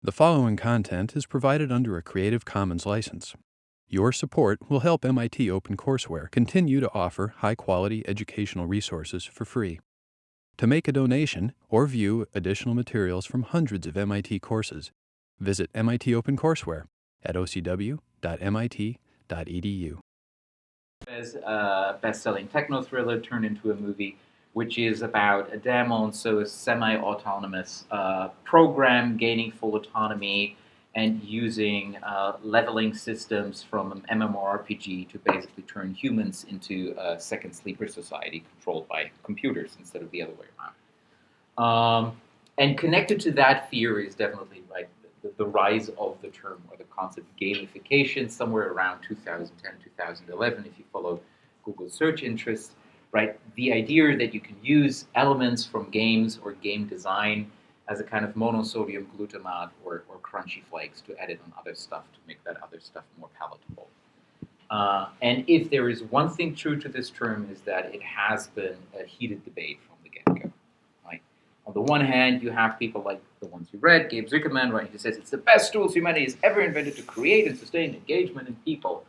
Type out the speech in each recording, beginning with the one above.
The following content is provided under a Creative Commons license. Your support will help MIT OpenCourseware continue to offer high-quality educational resources for free. To make a donation or view additional materials from hundreds of MIT courses, visit MIT OpenCourseware at ocw.mit.edu. As a best-selling techno thriller turned into a movie, which is about a daemon, so a semi-autonomous program gaining full autonomy and using leveling systems from an MMORPG to basically turn humans into a second sleeper society controlled by computers instead of the other way around. And connected to that fear is definitely like the rise of the term or the concept of gamification somewhere around 2010, 2011, if you follow Google search interests, right? The idea that you can use elements from games or game design as a kind of monosodium glutamate or crunchy flakes to add it on other stuff to make that other stuff more palatable. And if there is one thing true to this term is that it has been a heated debate from the get-go. On the one hand, you have people like the ones you read, Gabe Zuckerman, right? He says it's the best tools humanity has ever invented to create and sustain engagement in people.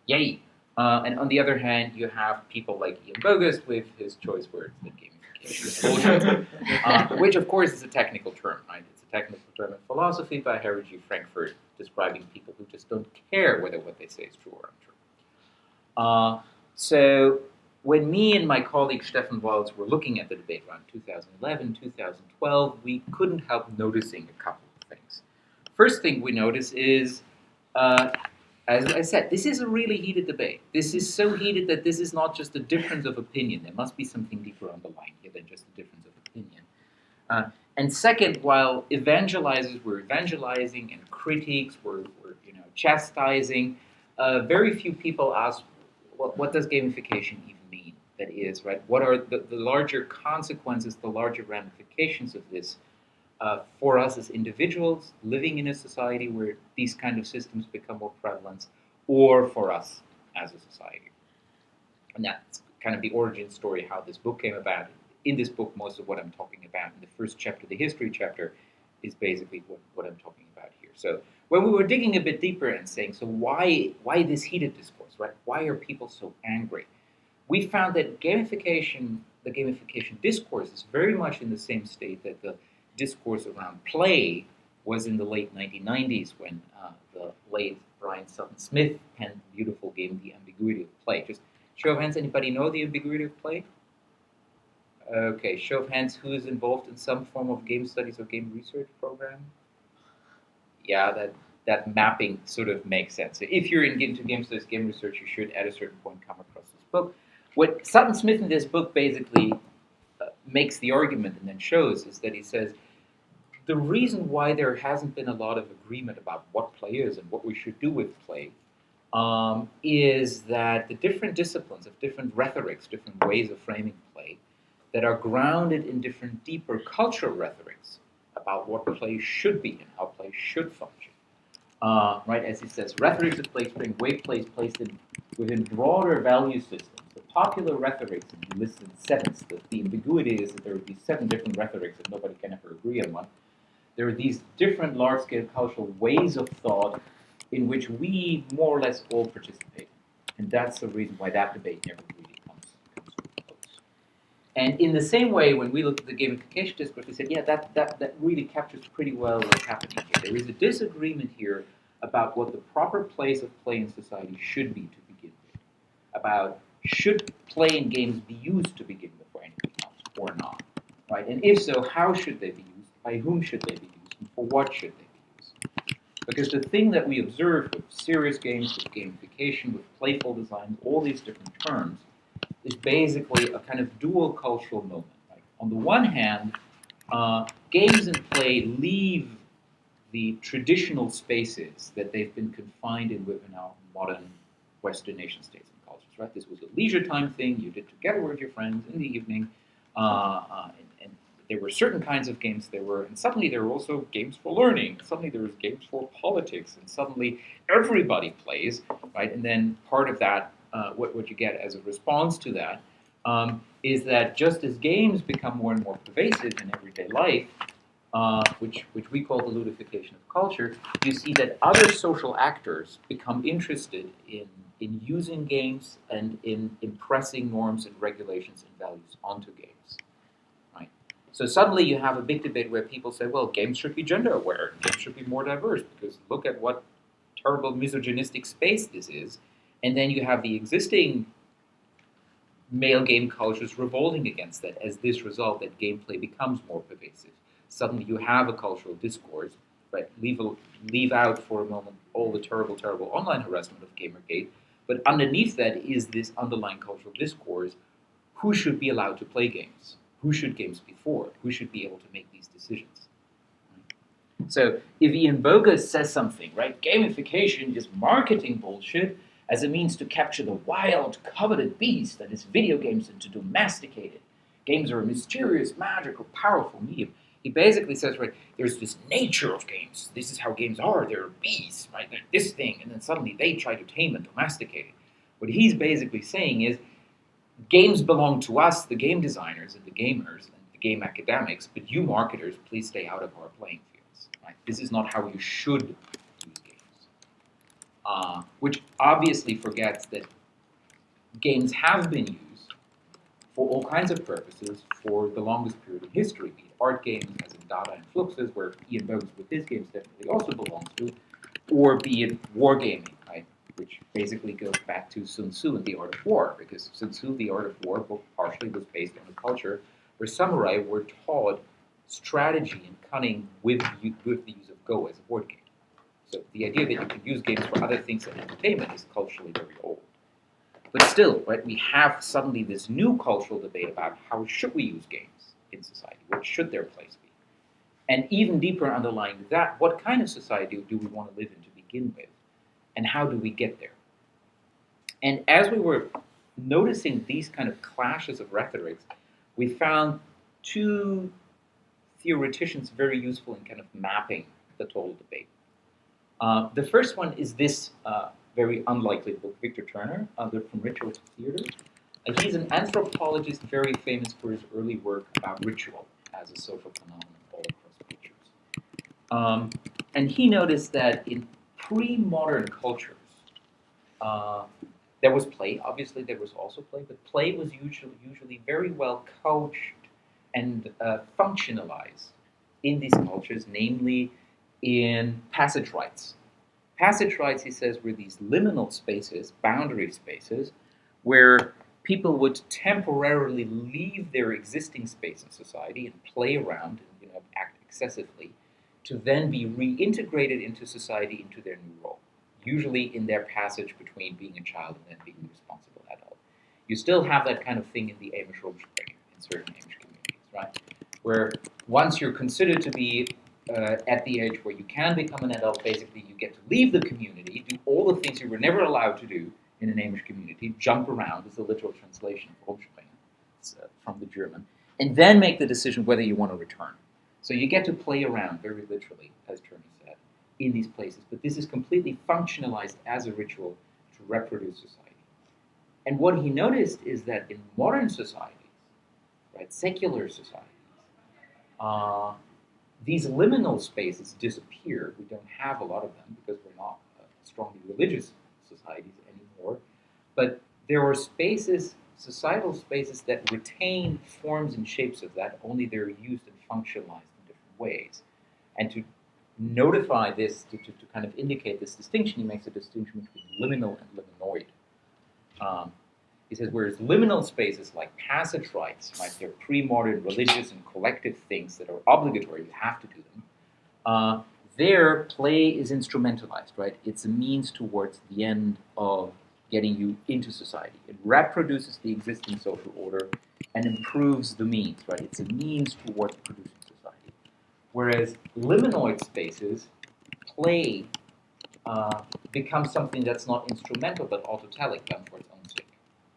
Yay! And on the other hand, you have people like Ian Bogus with his choice words that gamification is which of course is a technical term, right? It's a technical term in philosophy by Harry G. Frankfurt, describing people who just don't care whether what they say is true or untrue. So when me and my colleague Stefan Walz were looking at the debate around 2011, 2012, we couldn't help noticing a couple of things. First thing we notice is, as I said, this is a really heated debate. This is so heated that this is not just a difference of opinion. There must be something deeper underlying here than just a difference of opinion. And second, while evangelizers were evangelizing and critiques were chastising, very few people asked, what does gamification even mean? That is, right? What are the larger consequences, the larger ramifications of this for us as individuals living in a society where these kind of systems become more prevalent, or for us as a society? And that's kind of the origin story, how this book came about. In this book, most of what I'm talking about in the first chapter, the history chapter, is basically what I'm talking about here. So when we were digging a bit deeper and saying, so why this heated discourse, right? Why are people so angry? We found that the gamification discourse is very much in the same state that the discourse around play was in the late 1990s when the late Brian Sutton Smith penned the beautiful game, The Ambiguity of Play. Just show of hands, anybody know The Ambiguity of Play? Okay, show of hands, who is involved in some form of game studies or game research program? Yeah, that mapping sort of makes sense. So if you're into game studies, game research, you should at a certain point come across this book. What Sutton Smith in this book basically makes the argument and then shows is that he says the reason why there hasn't been a lot of agreement about what play is and what we should do with play is that the different disciplines of different rhetorics, different ways of framing play, that are grounded in different deeper cultural rhetorics about what play should be and how play should function. Right, as he says, rhetorics of play bring way plays placed within broader value systems. The popular rhetorics, and he lists in sevens, the ambiguity is that there would be 7 different rhetorics that nobody can ever agree on one. There are these different large-scale cultural ways of thought in which we more or less all participate. And that's the reason why that debate never really comes to a close. And in the same way, when we looked at the gamification discourse, we said, yeah, that really captures pretty well what's happening here. There is a disagreement here about what the proper place of play in society should be to begin with. About should play in games be used to begin with for anything else or not, right? And if so, how should they be used? By whom should they be used? And for what should they be used? Because the thing that we observe with serious games, with gamification, with playful design, all these different terms, is basically a kind of dual cultural moment. Right? On the one hand, games and play leave the traditional spaces that they've been confined in within our modern Western nation states and cultures. Right? This was a leisure time thing you did together with your friends in the evening, and there were certain kinds of games and suddenly there were also games for learning. Suddenly there was games for politics, and suddenly everybody plays, right? And then part of that, what you get as a response to that, is that just as games become more and more pervasive in everyday life, which we call the ludification of culture, you see that other social actors become interested in using games and in impressing norms and regulations and values onto games. Right? So suddenly you have a big debate where people say, well, games should be gender aware, games should be more diverse, because look at what terrible misogynistic space this is. And then you have the existing male game cultures revolting against that as this result that gameplay becomes more pervasive. Suddenly you have a cultural discourse, right? Leave out for a moment all the terrible, terrible online harassment of Gamergate, but underneath that is this underlying cultural discourse. Who should be allowed to play games? Who should games be for? Who should be able to make these decisions? So if Ian Bogost says something, right, gamification is marketing bullshit as a means to capture the wild, coveted beast that is video games and to domesticate it. Games are a mysterious, magical, powerful medium. He basically says, right, there's this nature of games. This is how games are. They're beasts, right? They're this thing, and then suddenly they try to tame and domesticate it. What he's basically saying is, games belong to us, the game designers and the gamers and the game academics, but you marketers, please stay out of our playing fields. Right? This is not how you should use games. Which obviously forgets that games have been used for all kinds of purposes for the longest period in history, be it art games, as in Dada and Fluxus, where Ian Bogost with his games definitely also belongs to, or be it wargaming, right, which basically goes back to Sun Tzu and the Art of War, because Sun Tzu, the Art of War, book partially was based on a culture where samurai were taught strategy and cunning with the use of Go as a board game. So the idea that you can use games for other things than entertainment is culturally very old. But still, right, we have suddenly this new cultural debate about how should we use games in society? What should their place be? And even deeper underlying that, what kind of society do we want to live in to begin with? And how do we get there? And as we were noticing these kind of clashes of rhetorics, we found two theoreticians very useful in kind of mapping the total debate. The first one is this very unlikely book, Victor Turner, from Ritual to Theater. He's an anthropologist very famous for his early work about ritual as a social phenomenon all across cultures. And he noticed that in pre-modern cultures, there was play. Obviously, there was also play, but play was usually very well couched and functionalized in these cultures, namely in passage rights. Passage rights, he says, were these liminal spaces, boundary spaces, where people would temporarily leave their existing space in society and play around and act excessively, to then be reintegrated into society, into their new role, usually in their passage between being a child and then being a responsible adult. You still have that kind of thing in the Amish Rumspringa, in certain Amish communities, right? Where once you're considered to be at the age where you can become an adult, basically you get to leave the community, do all the things you were never allowed to do in an Amish community, jump around, is the literal translation of Rumspringa. It's from the German, and then make the decision whether you want to return. So you get to play around, very literally, as Turner said, in these places. But this is completely functionalized as a ritual to reproduce society. And what he noticed is that in modern societies, right, secular societies, these liminal spaces disappear. We don't have a lot of them because we're not strongly religious societies anymore. But there are spaces, societal spaces, that retain forms and shapes of that, only they're used and functionalized in different ways. And to notify this, to kind of indicate this distinction, he makes a distinction between liminal and limonoid. He says, whereas liminal spaces like passage rights, right, they're pre-modern religious and collective things that are obligatory, you have to do them, their play is instrumentalized, right? It's a means towards the end of getting you into society. It reproduces the existing social order and improves the means, right? It's a means towards producing society. Whereas liminoid spaces, play becomes something that's not instrumental but autotelic, done for its own sake.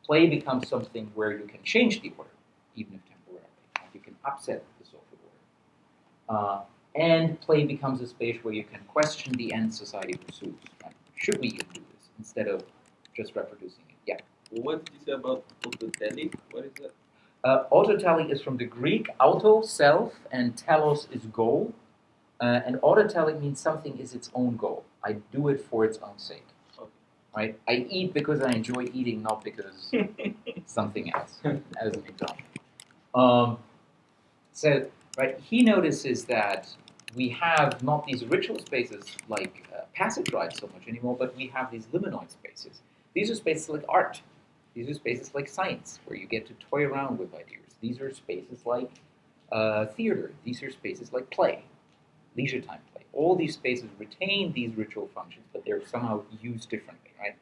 Play becomes something where you can change the order, even if temporarily. Right? You can upset the social order. And play becomes a space where you can question the end society pursues. Right? Should we even do this instead of just reproducing it? Yeah. What did you say about autotelic? What is that? Autotelling is from the Greek auto, self, and telos is goal. And autotelling means something is its own goal. I do it for its own sake. Right? I eat because I enjoy eating, not because something else, as an example. So, right, he notices that we have not these ritual spaces like passive drive so much anymore, but we have these liminoid spaces. These are spaces like art. These are spaces like science, where you get to toy around with ideas. These are spaces like theater. These are spaces like play, leisure time play. All these spaces retain these ritual functions, but they're somehow used differently, right?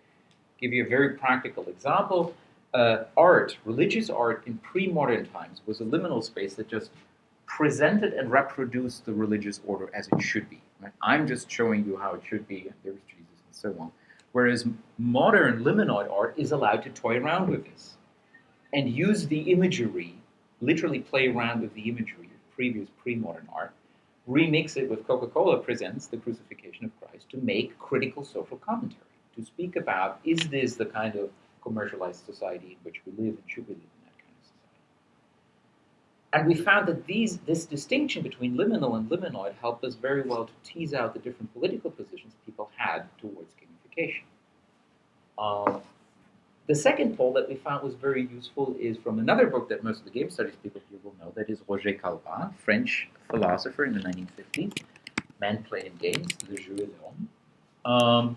Give you a very practical example. Art, religious art in pre-modern times was a liminal space that just presented and reproduced the religious order as it should be. Right? I'm just showing you how it should be, and there's Jesus and so on. Whereas modern liminoid art is allowed to toy around with this and use the imagery, literally play around with the imagery of previous pre-modern art, remix it with Coca-Cola Presents the Crucifixion of Christ to make critical social commentary, to speak about, is this the kind of commercialized society in which we live, and should we live in that kind of society? And we found that this distinction between liminal and liminoid helped us very well to tease out the different political positions people had towards gamification. The second poll that we found was very useful is from another book that most of the game studies people here will know, that is Roger Calvat, French philosopher in the 1950s, Man Playing Games, Le Jeu et l'Homme,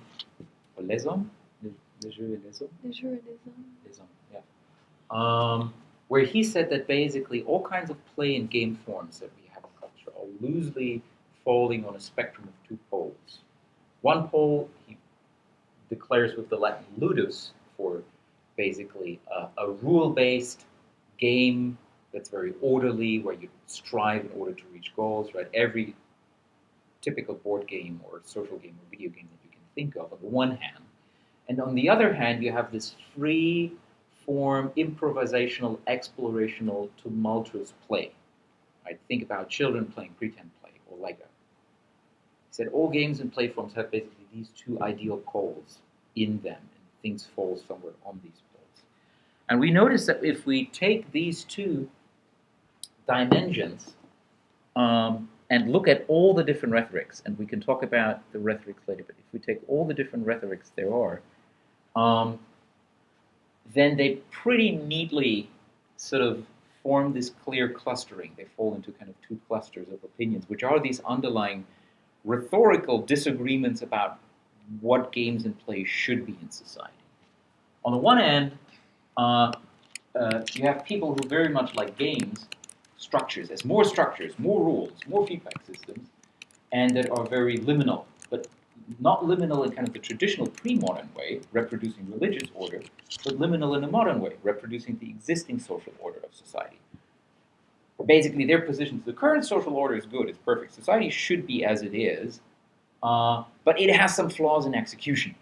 or Les Hommes, Le Jeu et les Hommes? Le Jeu et les Hommes. Les Hommes, yeah. Where he said that basically all kinds of play and game forms that we have in culture are loosely falling on a spectrum of two poles. One pole he declares with the Latin ludus for basically a rule-based game that's very orderly, where you strive in order to reach goals, right? Every typical board game or social game or video game that you can think of, on the one hand. And on the other hand, you have this free form, improvisational, explorational, tumultuous play. Right? Think about children playing pretend play or Lego. He said all games and play forms have basically these two ideal poles in them, and things fall somewhere on these poles. And we notice that if we take these two dimensions and look at all the different rhetorics, and we can talk about the rhetorics later, but if we take all the different rhetorics there are, then they pretty neatly sort of form this clear clustering. They fall into kind of two clusters of opinions, which are these underlying rhetorical disagreements about what games and play should be in society. On the one hand, you have people who very much like games, structures, as more structures, more rules, more feedback systems, and that are very liminal, but not liminal in kind of the traditional pre-modern way, reproducing religious order, but liminal in a modern way, reproducing the existing social order of society. Basically, their position is the current social order is good, it's perfect. Society should be as it is, but it has some flaws in execution.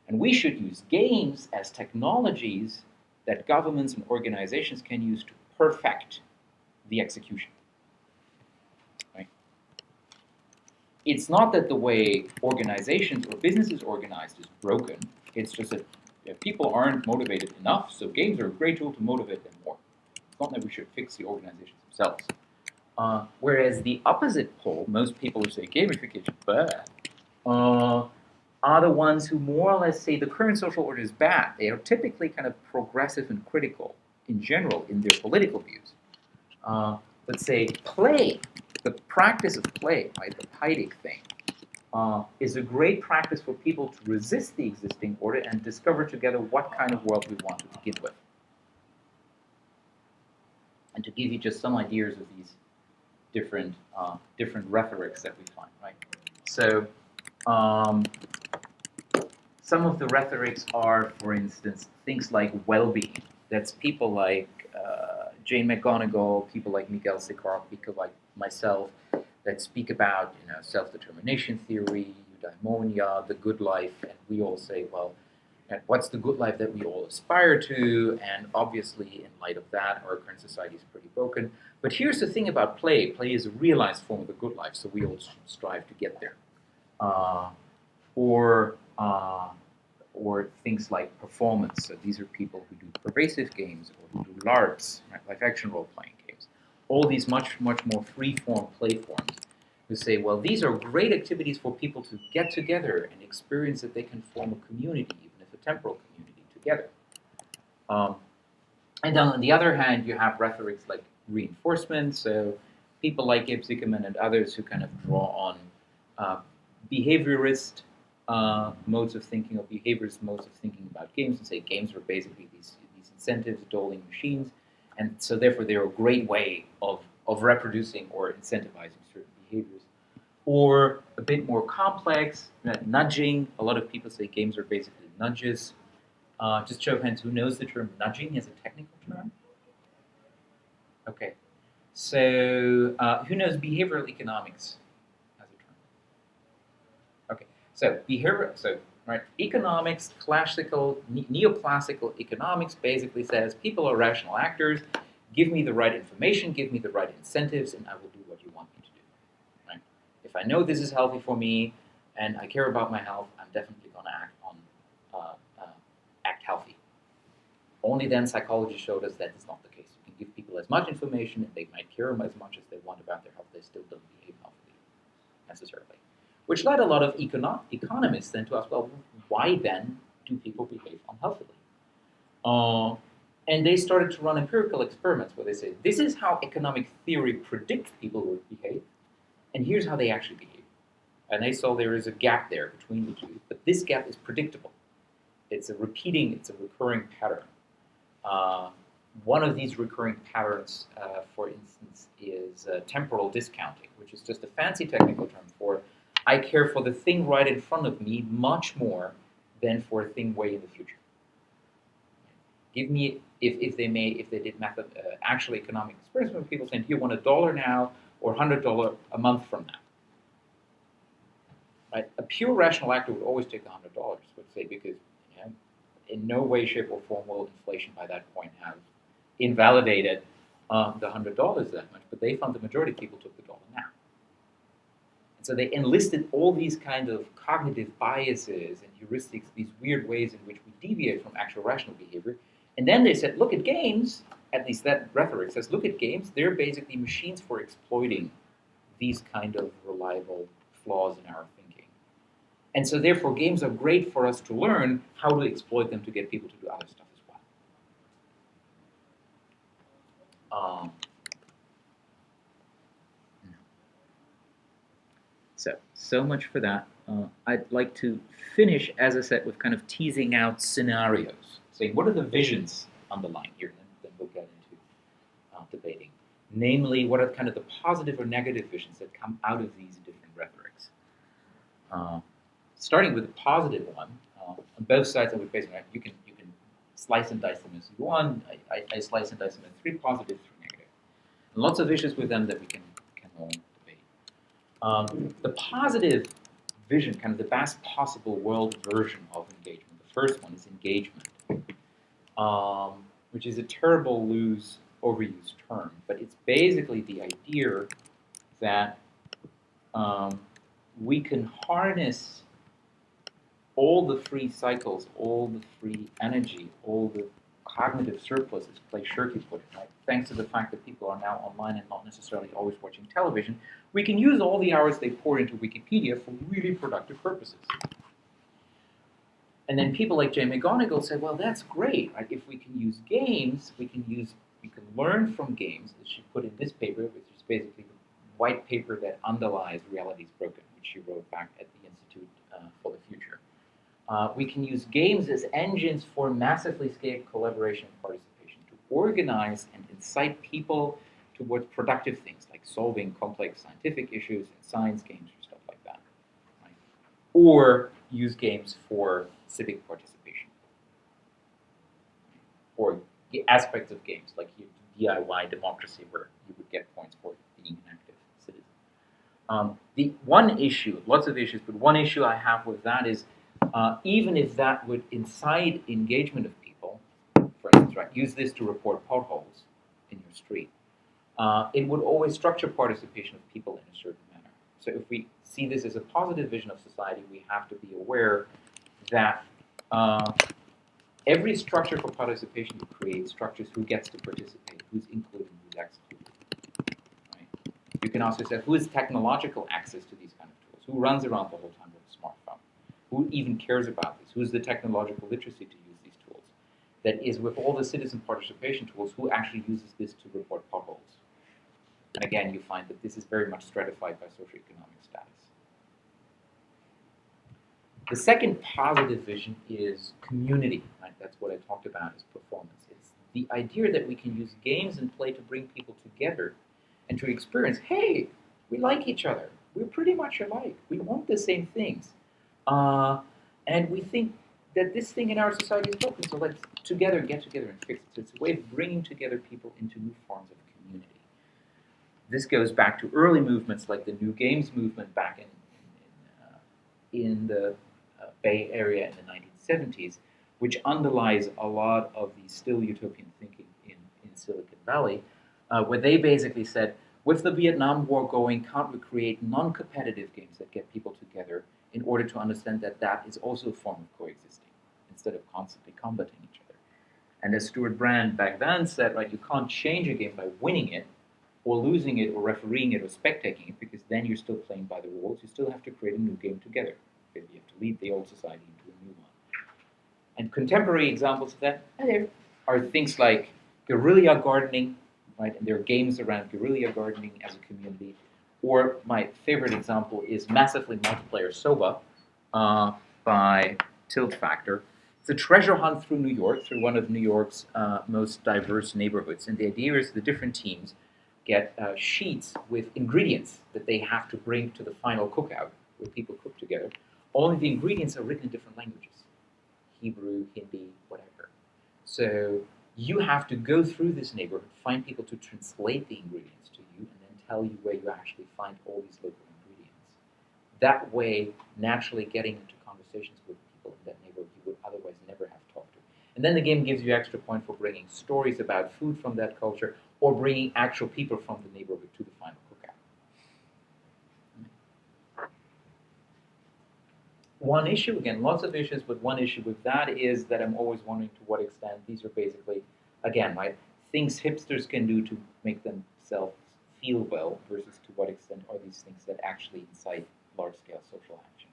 And we should use games as technologies that governments and organizations can use to perfect the execution. Right? It's not that the way organizations or businesses organized is broken. It's just that people aren't motivated enough, so games are a great tool to motivate them more. It's not that we should fix the organizations themselves. Whereas the opposite pole, most people who say gamification bad, are the ones who more or less say the current social order is bad. They are typically kind of progressive and critical in general in their political views. Let's say play, the practice of play, right, the Heidegg thing, is a great practice for people to resist the existing order and discover together what kind of world we want to begin with. And to give you just some ideas of these different rhetorics that we find, right? So some of the rhetorics are, for instance, things like well-being. That's people like Jane McGonigal, people like Miguel Sicard, people like myself, that speak about self-determination theory, eudaimonia, the good life, and we all say, well, what's the good life that we all aspire to? And obviously, in light of that, our current society is pretty broken. But here's the thing about play. Play is a realized form of the good life, so we all strive to get there. or things like performance. So these are people who do pervasive games or who do LARPs, right, live action role-playing games. All these much more free-form play forms who say, well, these are great activities for people to get together and experience that they can form a community, even if a temporal community, together. And then on the other hand, you have rhetorics like reinforcement. So people like Gabe Zuckerman and others who kind of draw on behaviorist modes of thinking, or behaviorist modes of thinking about games, and say games are basically these incentives, doling machines, and so therefore they're a great way of reproducing or incentivizing certain behaviors. Or a bit more complex, nudging. A lot of people say games are basically nudges. Just show of hands, who knows the term nudging as a technical term? Okay. So who knows behavioral economics as a term? Okay. So right, economics, classical, neoclassical economics basically says people are rational actors. Give me the right information, give me the right incentives, and I will do what you want me to do. Right? If I know this is healthy for me, and I care about my health, I'm definitely going to act healthy. Only then psychology showed us that is not the case. You can give people as much information, and they might care as much as they want about their health, they still don't behave healthily, necessarily. Which led a lot of economists then to ask, well, why then do people behave unhealthily? And they started to run empirical experiments where they say, this is how economic theory predicts people would behave, and here's how they actually behave. And they saw there is a gap there between the two, but this gap is predictable. It's a recurring pattern. One of these recurring patterns, for instance, is temporal discounting, which is just a fancy technical term for I care for the thing right in front of me much more than for a thing way in the future. Give me, if they did actual economic experiments with people saying, do you want $1 now or $100 a month from now? Right? A pure rational actor would always take the $100, would say, because in no way, shape, or form will inflation by that point have invalidated the $100 that much, but they found the majority of people took the dollar now. And so they enlisted all these kind of cognitive biases and heuristics, these weird ways in which we deviate from actual rational behavior. And then they said, look at games, at least that rhetoric says, look at games, they're basically machines for exploiting these kind of reliable flaws in our thinking. And so therefore games are great for us to learn how to exploit them to get people to do other stuff as well. So much for that. I'd like to finish, as I said, with kind of teasing out scenarios, saying what are the visions underlying here, and then we'll get into debating. Namely, what are kind of the positive or negative visions that come out of these different rhetorics. Starting with the positive one, on both sides of the equation, right, you can slice and dice them as you want. I slice and dice them in 3 positive, 3 negative. And lots of issues with them that we can all debate. The positive vision, kind of the best possible world version of engagement. The first one is engagement, which is a terrible overused term, but it's basically the idea that we can harness all the free cycles, all the free energy, all the cognitive surpluses, Clay Shirky put it, right? Thanks to the fact that people are now online and not necessarily always watching television, we can use all the hours they pour into Wikipedia for really productive purposes. And then people like Jay McGonigal said, well, that's great, right? If we can use games, we can learn from games, as she put in this paper, which is basically the white paper that underlies Reality is Broken, which she wrote back at the Institute for the Future. We can use games as engines for massively scaled collaboration and participation to organize and incite people towards productive things like solving complex scientific issues and science games or stuff like that. Right? Or use games for civic participation. Or aspects of games like DIY democracy where you would get points for being an active citizen. The one issue, lots of issues, but one issue I have with that is even if that would incite engagement of people, for instance, right, use this to report potholes in your street, it would always structure participation of people in a certain manner. So if we see this as a positive vision of society, we have to be aware that Every structure for participation you create structures who gets to participate, who's included, who's excluded. Right? You can also say who has technological access to these kind of tools, who runs around the whole time with a smartphone, who even cares about this, who's the technological literacy to use these tools. That is, with all the citizen participation tools, who actually uses this to report potholes. And again, you find that this is very much stratified by socioeconomic status. The second positive vision is community, right? That's what I talked about as performance. It's the idea that we can use games and play to bring people together and to experience, hey, we like each other. We're pretty much alike. We want the same things. And we think that this thing in our society is broken, so let's get together and fix it. So it's a way of bringing together people into new forms of community. This goes back to early movements like the New Games movement back in the Bay Area in the 1970s, which underlies a lot of the still utopian thinking in Silicon Valley, where they basically said, with the Vietnam War going, can't we create non-competitive games that get people together in order to understand that that is also a form of coexisting instead of constantly combating each other? And as Stuart Brand back then said, right, you can't change a game by winning it or losing it or refereeing it or spectating it, because then you're still playing by the rules. You still have to create a new game together. You have to lead the old society into a new one. And contemporary examples of that are things like guerrilla gardening, right? And there are games around guerrilla gardening as a community. Or my favorite example is massively multiplayer Soba by Tilt Factor. It's a treasure hunt through New York, through one of New York's most diverse neighborhoods. And the idea is the different teams get sheets with ingredients that they have to bring to the final cookout, where people cook together. Only the ingredients are written in different languages. Hebrew, Hindi, whatever. So you have to go through this neighborhood, find people to translate the ingredients to you, and then tell you where you actually find all these local ingredients. That way, naturally getting into conversations with people in that neighborhood you would otherwise never have talked to. And then the game gives you extra point for bringing stories about food from that culture, or bringing actual people from the neighborhood to the final cookout. One issue, again, lots of issues, but one issue with that is that I'm always wondering to what extent these are basically, again, right, things hipsters can do to make themselves feel well versus to what extent are these things that actually incite large-scale social action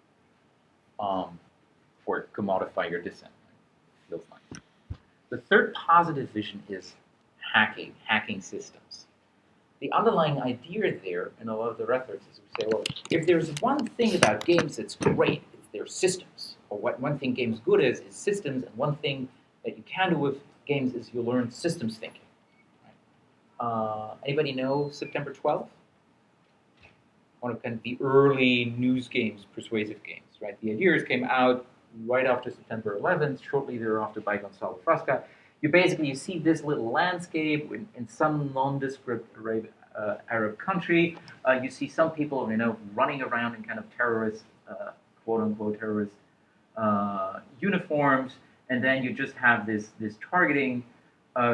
or commodify your dissent. Right? Feels nice. The third positive vision is hacking systems. The underlying idea there in a lot of the rhetoric is we say, well, if there's one thing about games that's great, it's their systems. Or what one thing games good is systems, and one thing that you can do with games is you learn systems thinking. Right? Anybody know September 12th? One of kind of the early news games, persuasive games, right? The ideas came out right after September 11th, shortly thereafter by Gonzalo Frasca. You see this little landscape in some nondescript Arab country. You see some people, running around in kind of terrorist, quote-unquote terrorist uniforms, and then you just have this targeting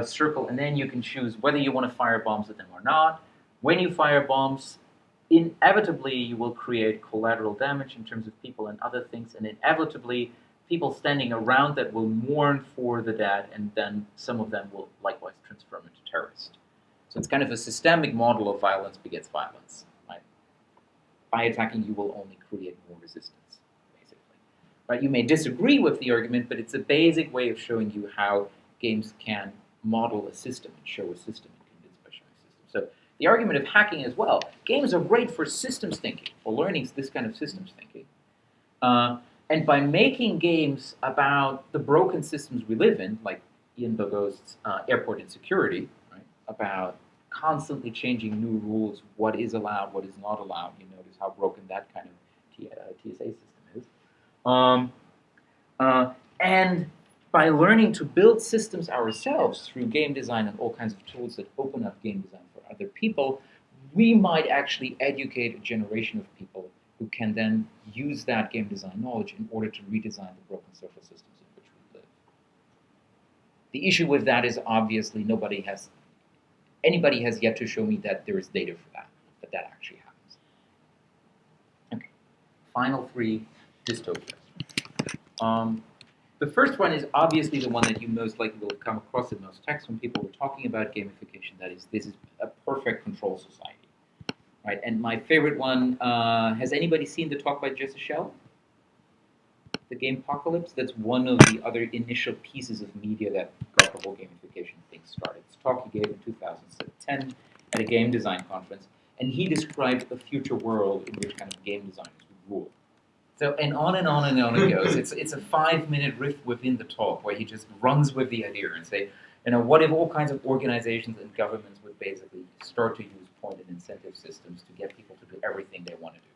circle, and then you can choose whether you want to fire bombs at them or not. When you fire bombs, inevitably you will create collateral damage in terms of people and other things, and inevitably people standing around that will mourn for the dead, and then some of them will likewise transform into terrorists. So it's kind of a systemic model of violence begets violence. Right? By attacking, you will only create more resistance, basically. Right? You may disagree with the argument, but it's a basic way of showing you how games can model a system and show a system and convince by showing a system. So the argument of hacking as well. Games are great for systems thinking, for learning this kind of systems thinking. And by making games about the broken systems we live in, like Ian Bogost's Airport Insecurity, right, about constantly changing new rules, what is allowed, what is not allowed. You notice how broken that kind of TSA system is. And by learning to build systems ourselves through game design and all kinds of tools that open up game design for other people, we might actually educate a generation of people who can then use that game design knowledge in order to redesign the broken social systems in which we live. The issue with that is obviously anybody has yet to show me that there is data for that actually happens. Okay, final three dystopias. The first one is obviously the one that you most likely will come across in most texts when people were talking about gamification. That is, this is a perfect control society, right? And my favorite one, has anybody seen the talk by Jesse Shell? The Game Apocalypse? That's one of the other initial pieces of media that got the whole gamification thing started. It's a talk he gave in 2010 at a game design conference, and he described a future world in which kind of game designers would rule. So, and on and on and on it goes. It's a 5-minute riff within the talk where he just runs with the idea and say, what if all kinds of organizations and governments would basically start to use point and incentive systems to get people to do everything they want to do?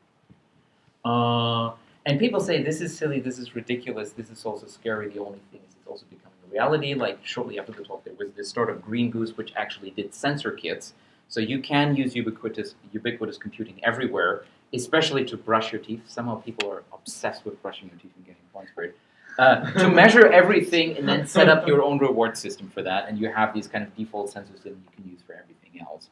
And people say, this is silly, this is ridiculous, this is also scary. The only thing is it's also becoming a reality. Like shortly after the talk, there was this sort of Green Goose, which actually did sensor kits. So you can use ubiquitous computing everywhere, especially to brush your teeth. Somehow people are obsessed with brushing your teeth and getting points for it. To measure everything and then set up your own reward system for that. And you have these kind of default sensors that you can use for everything else.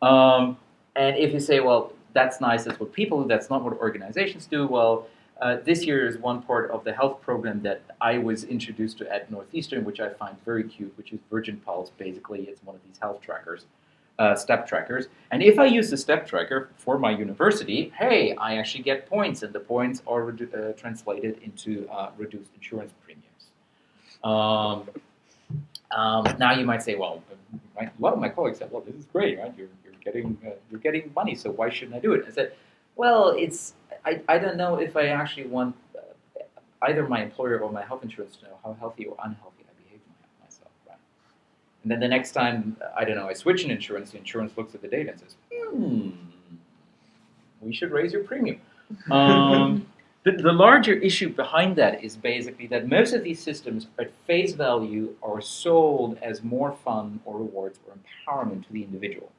And if you say, well, that's nice, that's what people do, that's not what organizations do, well, this year is one part of the health program that I was introduced to at Northeastern, which I find very cute, which is Virgin Pulse. Basically, it's one of these health trackers. Step trackers. And if I use the step tracker for my university, hey, I actually get points, and the points are translated into reduced insurance premiums. Now you might say, well, a lot of my colleagues said, well, this is great, right? You're getting money, so why shouldn't I do it? I said, well, I don't know if I actually want either my employer or my health insurance to know how healthy or unhealthy I behave myself, right? And then the next time, I don't know, I switch an insurance, the insurance looks at the data and says, we should raise your premium. The larger issue behind that is basically that most of these systems at face value are sold as more fun or rewards or empowerment to the individual.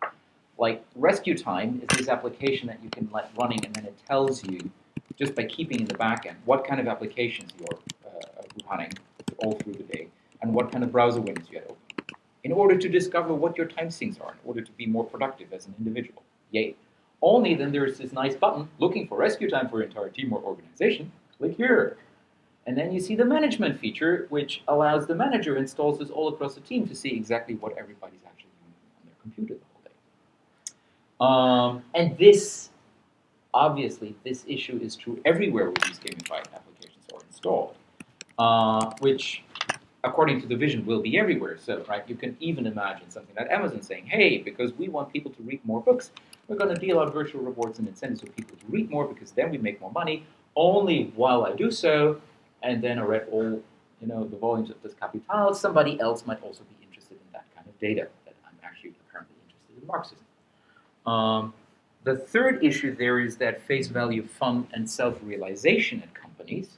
Like Rescue Time is this application that you can let running, and then it tells you, just by keeping in the backend, what kind of applications you're running all through the day and what kind of browser windows you had open, in order to discover what your time sinks are, in order to be more productive as an individual. Yay. Only then there's this nice button looking for Rescue Time for your entire team or organization. Click here. And then you see the management feature, which allows the manager installs this all across the team to see exactly what everybody's actually doing on their computer the whole day. And this, obviously, this issue is true everywhere where these gamified applications are installed, which, according to the vision, will be everywhere. So, right, you can even imagine something like Amazon saying, hey, because we want people to read more books, we're going to deal out virtual rewards and incentives for people to read more, because then we make more money. Only while I do so, and then I read all, the volumes of this Capital, somebody else might also be interested in that kind of data that I'm actually apparently interested in Marxism. The third issue there is that face value fun and self-realization at companies,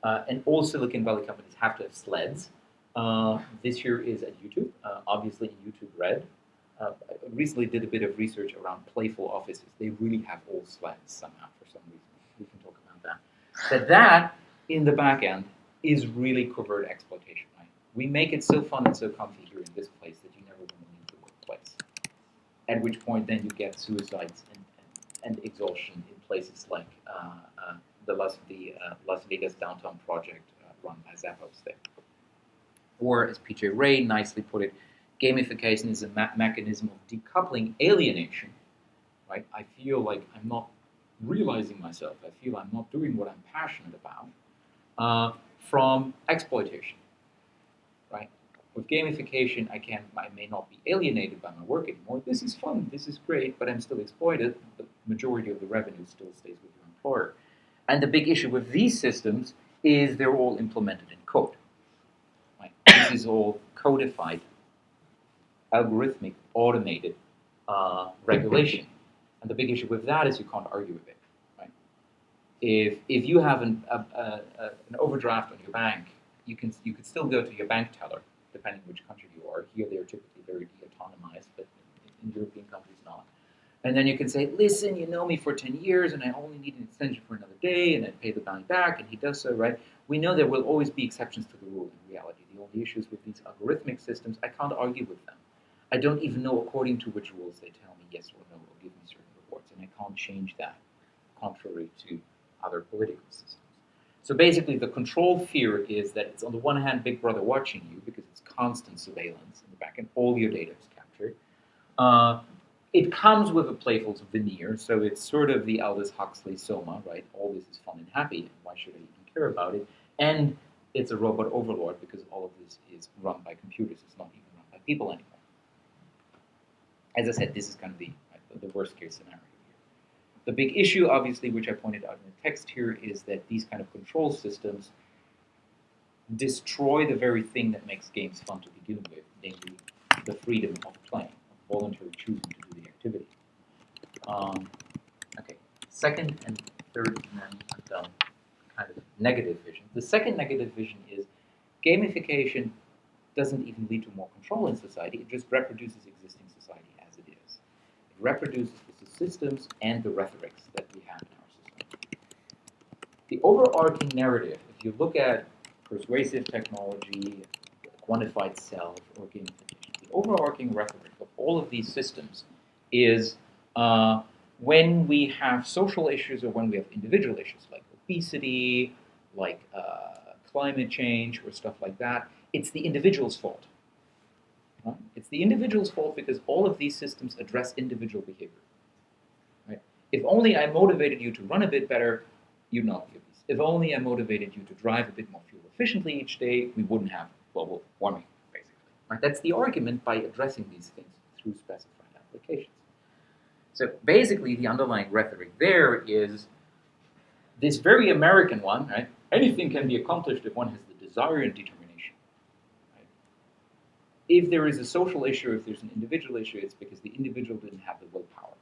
and all Silicon Valley companies have to have sleds. This year is at YouTube, obviously in YouTube Red. I recently did a bit of research around Playful offices. They really have all sleds somehow for some reason. We can talk about that. But that, in the back end, is really covert exploitation, right? We make it so fun and so comfy here in this place that you never want to leave the workplace. At which point then you get suicides and exhaustion in places like the Las Vegas downtown project run by Zappos there. Or, as PJ Ray nicely put it, gamification is a mechanism of decoupling alienation, right? I feel like I'm not realizing myself. I feel I'm not doing what I'm passionate about, from exploitation, right? With gamification, I may not be alienated by my work anymore. This is fun, this is great, but I'm still exploited. The majority of the revenue still stays with your employer. And the big issue with these systems is they're all implemented in code, right? This is all codified, algorithmic, automated regulation. And the big issue with that is you can't argue with it, right? If you have an overdraft on your bank, you could still go to your bank teller, depending which country you are. Here they are typically very de-autonomized, but in European countries not. And then you can say, listen, you know me for 10 years, and I only need an extension for another day, and I pay the bank back, and he does so, right? We know there will always be exceptions to the rule in reality. The only issues with these algorithmic systems, I can't argue with them. I don't even know according to which rules they tell me yes or no, or give me certain rewards, and I can't change that, contrary to other political systems. So basically, the control fear is that it's on the one hand Big Brother watching you because it's constant surveillance in the back end, all your data is captured. It comes with a playful veneer, so it's sort of the Aldous Huxley Soma, right? All this is fun and happy, and why should I even care about it? And it's a robot overlord because all of this is run by computers. It's not even run by people anymore. As I said, this is kind of the worst case scenario here. The big issue, obviously, which I pointed out in the text here, is that these kind of control systems destroy the very thing that makes games fun to begin with, namely the freedom of playing, of voluntarily choosing to do the activity. Okay, second and third, and then I'm done. Kind of negative vision. The second negative vision is gamification doesn't even lead to more control in society. It just reproduces existing society as it is. It reproduces the systems and the rhetorics that we have in our system. The overarching narrative, if you look at persuasive technology, quantified self, or gamification, the overarching rhetoric of all of these systems is when we have social issues or when we have individual issues like obesity, like climate change or stuff like that, it's the individual's fault. Right? It's the individual's fault because all of these systems address individual behavior. Right? If only I motivated you to run a bit better, you'd not be obese. If only I motivated you to drive a bit more fuel efficiently each day, we wouldn't have global warming, basically. Right? That's the argument by addressing these things through specified applications. So basically, the underlying rhetoric there is this very American one, right? Anything can be accomplished if one has the desire and determination. Right? If there is a social issue, if there's an individual issue, it's because the individual didn't have the willpower.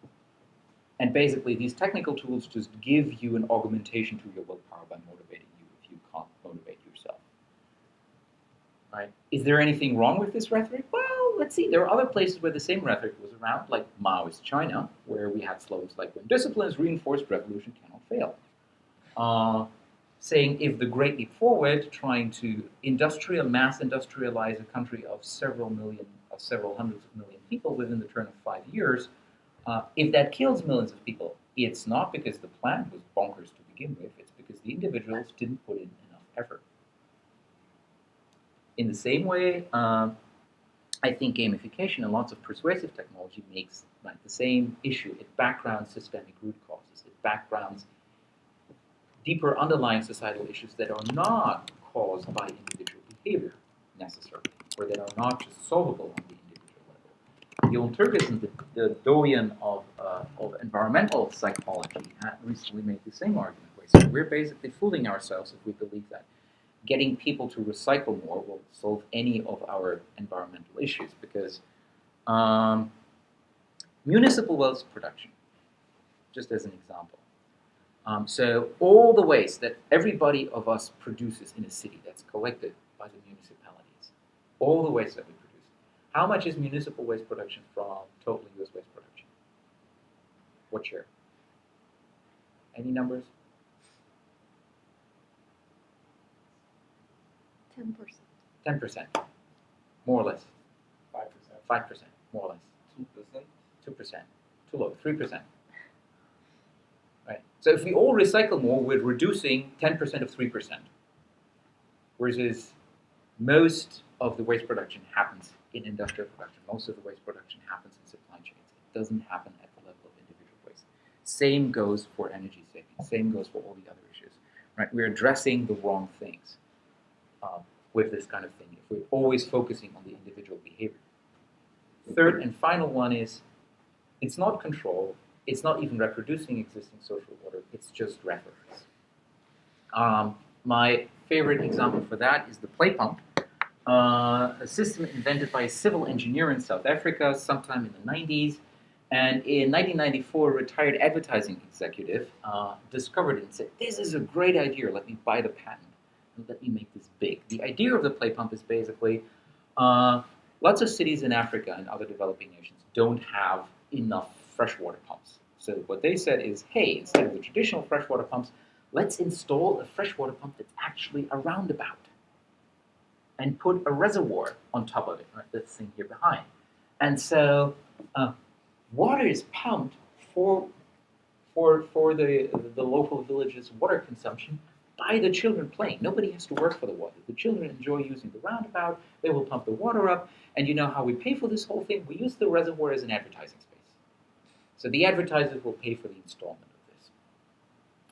And basically, these technical tools just give you an augmentation to your willpower by motivating you if you can't motivate yourself. Right? Is there anything wrong with this rhetoric? Well, let's see. There are other places where the same rhetoric was around, like Maoist China, where we had slogans like, when discipline is reinforced, revolution cannot fail. Saying if the Great Leap Forward, trying to mass industrialize a country of several hundreds of million people within the turn of 5 years, if that kills millions of people, it's not because the plan was bonkers to begin with, it's because the individuals didn't put in enough effort. In the same way, I think gamification and lots of persuasive technology makes the same issue. It backgrounds systemic root causes. It backgrounds deeper underlying societal issues that are not caused by individual behavior necessarily, or that are not just solvable on the individual level. Johan Turkison, the doyen of environmental psychology, recently made the same argument. So we're basically fooling ourselves if we believe that getting people to recycle more will solve any of our environmental issues, because municipal waste production, just as an example. So all the waste that everybody of us produces in a city that's collected by the municipalities, all the waste that we produce, how much is municipal waste production from total US waste production? What share? Any numbers? 10%. 10%, more or less. 5%. 5%, more or less. 2%. 2%, too low, 3%. Right. So if we all recycle more, we're reducing 10% of 3%. Whereas most of the waste production happens in industrial production. Most of the waste production happens in supply chains. It doesn't happen at the level of individual waste. Same goes for energy saving. Same goes for all the other issues. Right. We're addressing the wrong things with this kind of thing if we're always focusing on the individual behavior. Third and final one is, it's not control. It's not even reproducing existing social order. It's just reference. My favorite example for that is the play pump, a system invented by a civil engineer in South Africa sometime in the 90s. And in 1994, a retired advertising executive discovered it and said, this is a great idea. Let me buy the patent and let me make this big. The idea of the play pump is basically lots of cities in Africa and other developing nations don't have enough freshwater pumps. So what they said is, hey, instead of the traditional freshwater pumps, let's install a freshwater pump that's actually a roundabout and put a reservoir on top of it, right? This thing here behind. And so water is pumped for the local village's water consumption by the children playing. Nobody has to work for the water. The children enjoy using the roundabout. They will pump the water up. And you know how we pay for this whole thing? We use the reservoir as an advertising space. So the advertisers will pay for the installment of this.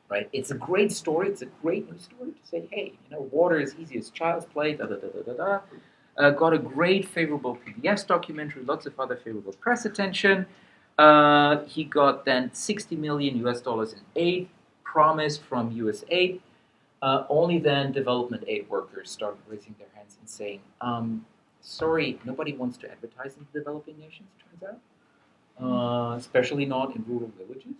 Right? It's a great story. It's a great news story to say, hey, you know, water is easy as child's play, da-da-da-da-da-da. Got a great favorable PBS documentary, lots of other favorable press attention. He got then $60 million in aid promised from US aid. Only then development aid workers started raising their hands and saying, sorry, nobody wants to advertise in the developing nations, turns out, especially not in rural villages.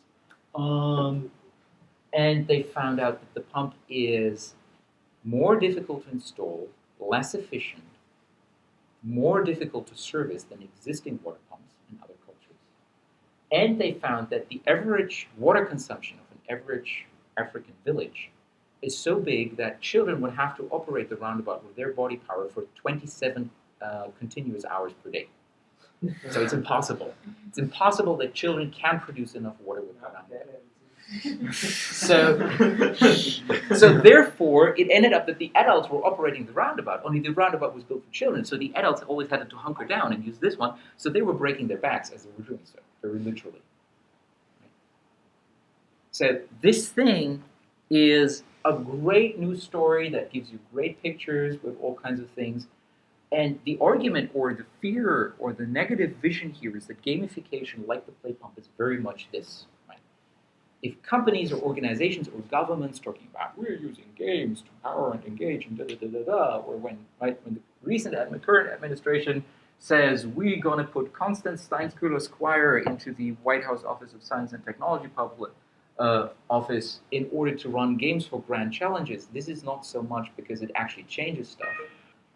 And they found out that the pump is more difficult to install, less efficient, more difficult to service than existing water pumps in other cultures. And they found that the average water consumption of an average African village is so big that children would have to operate the roundabout with their body power for 27 continuous hours per day. So it's impossible. It's impossible that children can produce enough water with the roundabout. So therefore, it ended up that the adults were operating the roundabout, only the roundabout was built for children, so the adults always had to hunker down and use this one, so they were breaking their backs as they were doing so, very literally. So this thing is a great news story that gives you great pictures with all kinds of things, and the argument or the fear or the negative vision here is that gamification, like the play pump, is very much this. If companies or organizations or governments talking about we're using games to power and engage and da-da-da-da-da, or when the current administration says we're going to put Constance Steinsküller Squire into the White House Office of Science and Technology office in order to run games for grand challenges, this is not so much because it actually changes stuff,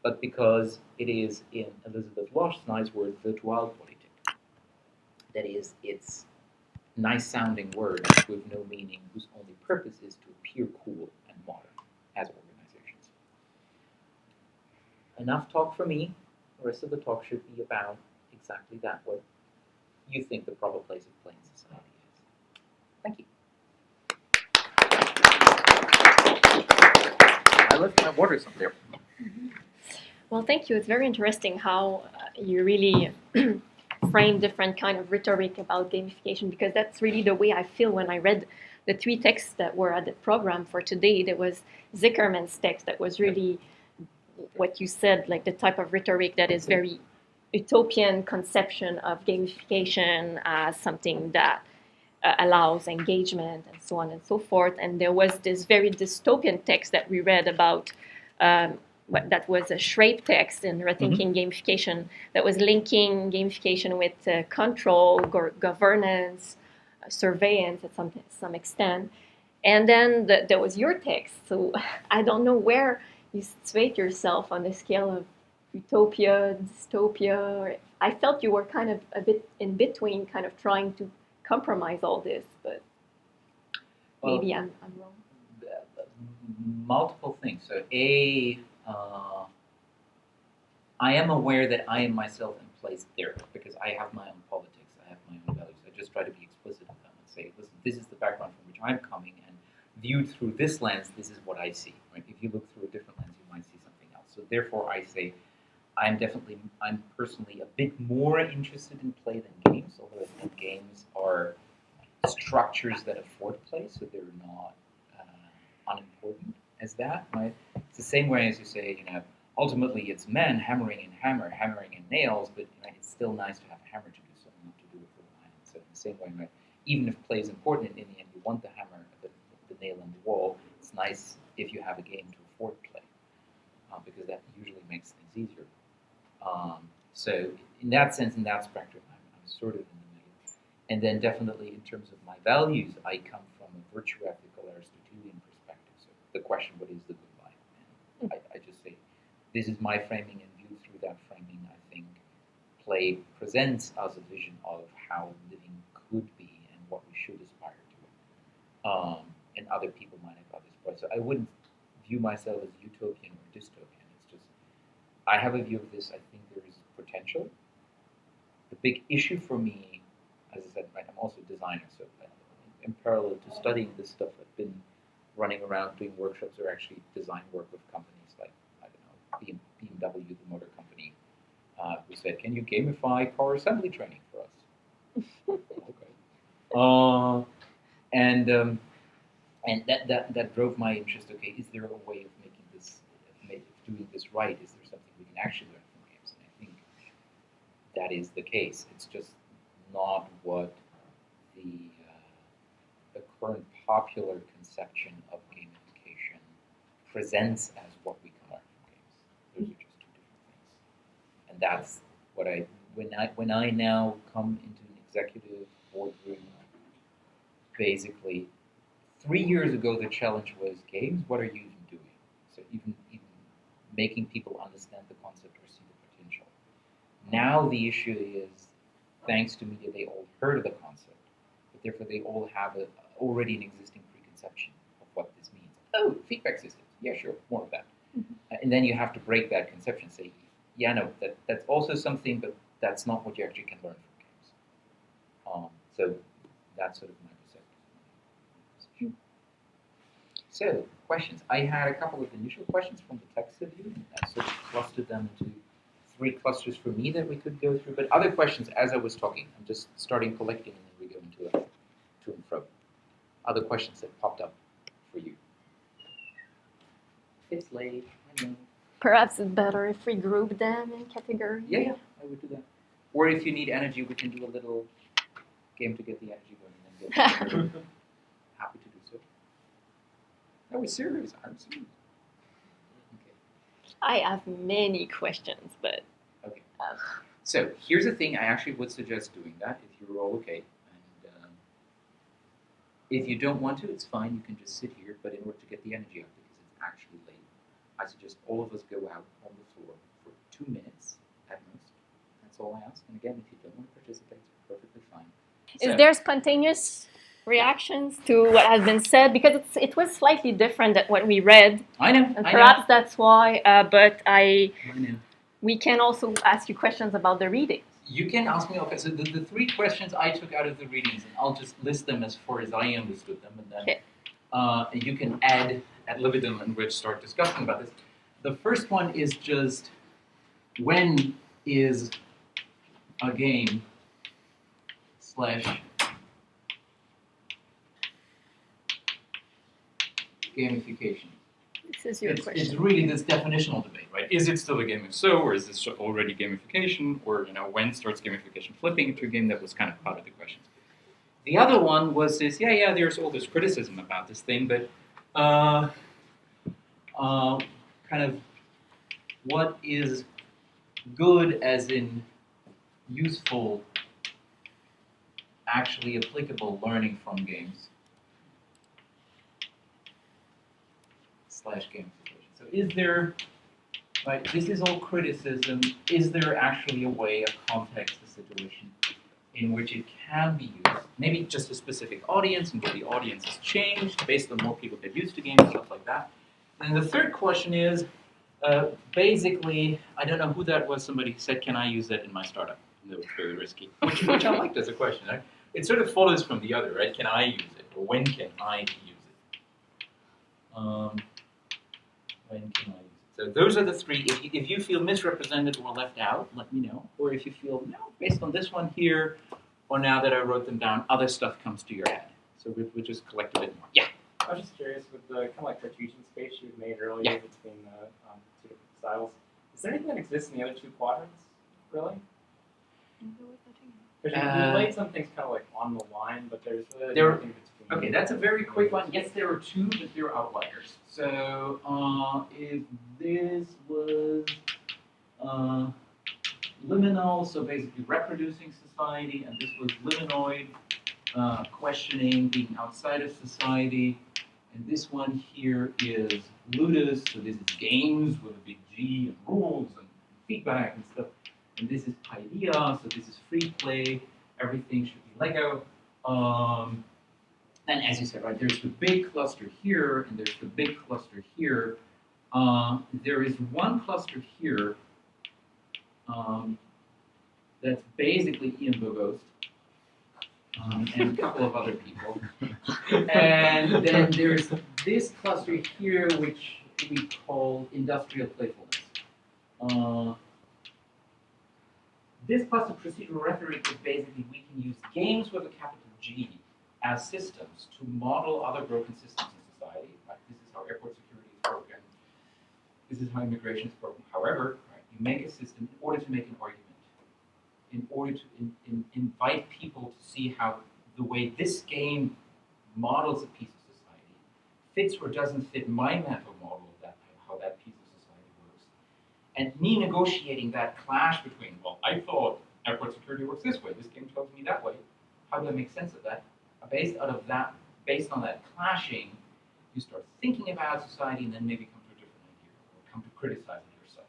but because it is, in Elizabeth Losh's nice word, virtualpolitik. That is, it's nice-sounding words with no meaning, whose only purpose is to appear cool and modern as organizations. Enough talk for me. The rest of the talk should be about exactly that, what you think the proper place of play in society is. Thank you. I left my waters up there. Well, thank you. It's very interesting how you really frame different kind of rhetoric about gamification, because that's really the way I feel when I read the 3 texts that were at the program for today. There was Zickerman's text that was really what you said, like the type of rhetoric that is very utopian conception of gamification as something that allows engagement and so on and so forth. And there was this very dystopian text that we read about that was a Trope text in Rethinking Gamification that was linking gamification with control, governance, surveillance at some extent. And then there was your text. So I don't know where you situate yourself on the scale of utopia, dystopia. I felt you were kind of a bit in between, kind of trying to compromise all this, but maybe I'm wrong. Multiple things. So I am aware that I am myself in place there because I have my own politics, I have my own values. I just try to be explicit with them and say, listen, this is the background from which I'm coming, and viewed through this lens, this is what I see. Right? If you look through a different lens, you might see something else. So therefore, I say I'm personally a bit more interested in play than games, although I think games are structures that afford play, so they're not unimportant as that. Right? It's the same way as you say, ultimately it's men hammering in nails, but it's still nice to have a hammer to do something, not to do it with a iron. So in the same way, even if play is important, in the end you want the hammer, the nail in the wall. It's nice if you have a game to afford play, because that usually makes things easier. So in that sense, in that spectrum, I'm sort of in the middle. And then definitely in terms of my values, I come from a virtue ethical Aristotelian perspective. So the question, what is the good life? And I just say, this is my framing, and viewed through that framing, I think play presents us a vision of how living could be and what we should aspire to. And other people might have others. So I wouldn't view myself as utopian or dystopian. It's just, I have a view of this. I think there is potential. The big issue for me, as I said, I'm also a designer, so in parallel to studying this stuff, I've been running around doing workshops or actually design work with companies like, I don't know, BMW, the motor company, who said, "Can you gamify car assembly training for us?" Okay. And that drove my interest. Okay, is there a way of making this, doing this right? Is there something we can actually learn from games? And I think that is the case. It's just not what the current popular conception of gamification presents as what we can learn from games. Those are just two different things. And that's what when I now come into an executive boardroom, basically 3 years ago the challenge was games, what are you even doing? So even making people understand the concept or see the potential. Now the issue is, thanks to media, they all heard of the concept, but therefore they all have already an existing preconception of what this means. Oh, feedback systems. Yeah, sure, more of that. Mm-hmm. And then you have to break that conception, say, yeah, no, that's also something, but that's not what you actually can learn from games. So that's sort of my perspective. So, questions. I had a couple of initial questions from the text of you, and I sort of clustered them into 3 clusters for me that we could go through. But other questions as I was talking, I'm just starting collecting, and then we go into a to and fro. Other questions that popped up for you. It's late, I know. Perhaps it's better if we group them in categories. Yeah, I would do that. Or if you need energy, we can do a little game to get the energy going. And then get happy to do so. No, we're serious. I'm serious. Okay. I have many questions, but... Okay. So here's the thing. I actually would suggest doing that if you're all okay. And if you don't want to, it's fine. You can just sit here. But in order to get the energy out, because it's actually late, I suggest all of us go out on the floor for 2 minutes at most. That's all I ask. And again, if you don't want to participate, it's perfectly fine. Is there spontaneous reactions to what has been said? Because it was slightly different than what we read. I know. And perhaps that's why. But I know. We can also ask you questions about the readings. You can ask me. Okay. So the 3 questions I took out of the readings, and I'll just list them as far as I understood them, and then you can add ad libitum and we'll start discussing about this. The first one is just, when is a game / gamification? This is your question. It's really this definitional debate, right? Is it still a game? If so, or is this already gamification? Or when starts gamification flipping into a game? That was kind of part of the questions. The other one was this, there's all this criticism about this thing, but kind of what is good, as in useful, actually applicable learning from games / gamification. So is there, right, this is all criticism, is there actually a way, a context, a situation in which it can be used? Maybe just a specific audience, and where the audience has changed based on more people get used to games and stuff like that. And the third question is, basically, I don't know who that was, somebody said, can I use that in my startup? No, it's very risky, which I liked as a question. Right? It sort of follows from the other, right? Can I use it? Or when can I use it? When can I use it? So those are the 3. If you feel misrepresented or left out, let me know. Or if you feel, no, based on this one here, or now that I wrote them down, other stuff comes to your head. So we'll just collect a bit more. Yeah? I was just curious, with the kind of like Cartesian space you made earlier between the 2 different styles, is there anything that exists in the other 2 quadrants, really? Because you laid some things kind of like on the line, but there's really nothing between. Okay, that's a very quick one. Yes, there are 2, but they're outliers. So if this was liminal, so basically reproducing society, and this was limonoid, questioning, being outside of society, and this one here is ludus, so this is games with a big G, and rules and feedback and stuff. And this is Paideia, so this is free play. Everything should be Lego. And as you said, right, there's the big cluster here, and there's the big cluster here. There is one cluster here that's basically Ian Bogost and a couple of other people. And then there's this cluster here, which we call industrial playfulness. This cluster procedural rhetoric is basically we can use games with a capital G as systems to model other broken systems in society. Right? This is how airport security is broken. This is how immigration is broken. However, right, you make a system in order to make an argument, in order to invite people to see how the way this game models a piece of society fits or doesn't fit my mental model of that, how that piece of society works. And me negotiating that clash between, well, I thought airport security works this way, this game tells me that way. How do I make sense of that? Based on that clashing, you start thinking about society and then maybe come to a different idea or come to criticize it yourself.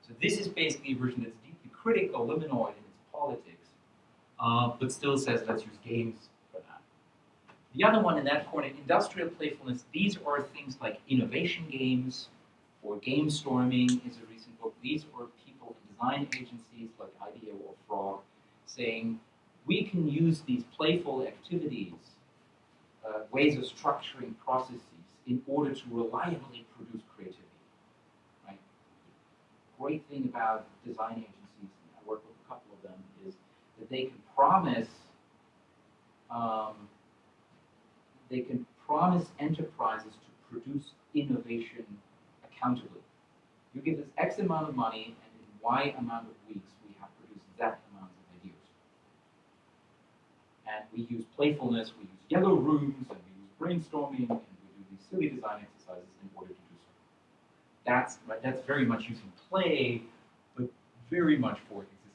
So this is basically a version that's deeply critical, liminoid in its politics, but still says let's use games for that. The other one in that corner, industrial playfulness, these are things like innovation games, or game storming is a recent book. These are people in design agencies like IDEO or Frog saying, we can use these playful activities, ways of structuring processes in order to reliably produce creativity. Right? Great thing about design agencies, and I work with a couple of them, is that they can promise enterprises to produce innovation accountably. You give us X amount of money, and in Y amount of weeks, we have produced that amount of ideas. And we use playfulness, we use yellow rooms, and we use brainstorming, and we do these silly design exercises in order to do so. That's very much using play, but very much for existing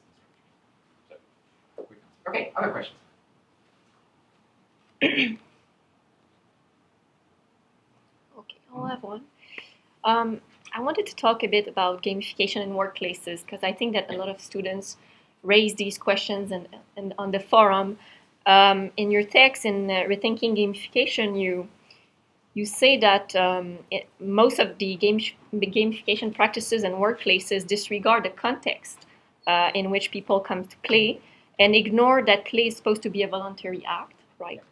structures. So, okay, other questions? Okay, I'll have one. I wanted to talk a bit about gamification in workplaces because I think that a lot of students raise these questions and on the forum. In your text in Rethinking Gamification, you say that most of the gamification practices and workplaces disregard the context in which people come to play and ignore that play is supposed to be a voluntary act, right?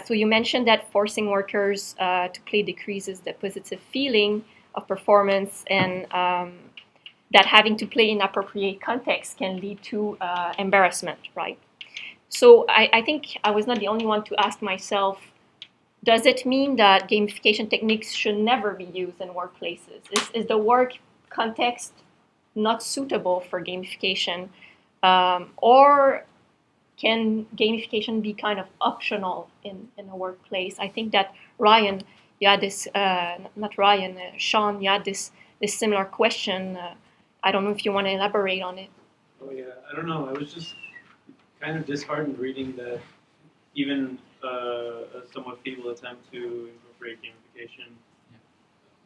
So you mentioned that forcing workers to play decreases the positive feeling of performance and that having to play in appropriate context can lead to embarrassment, right? So I think I was not the only one to ask myself, does it mean that gamification techniques should never be used in workplaces? Is the work context not suitable for gamification? Or can gamification be kind of optional in a workplace? I think that Ryan, you had this, not Ryan, Sean, you had this similar question. I don't know if you want to elaborate on it. Oh yeah, I don't know. I was just kind of disheartened reading that even a somewhat feeble attempt to incorporate gamification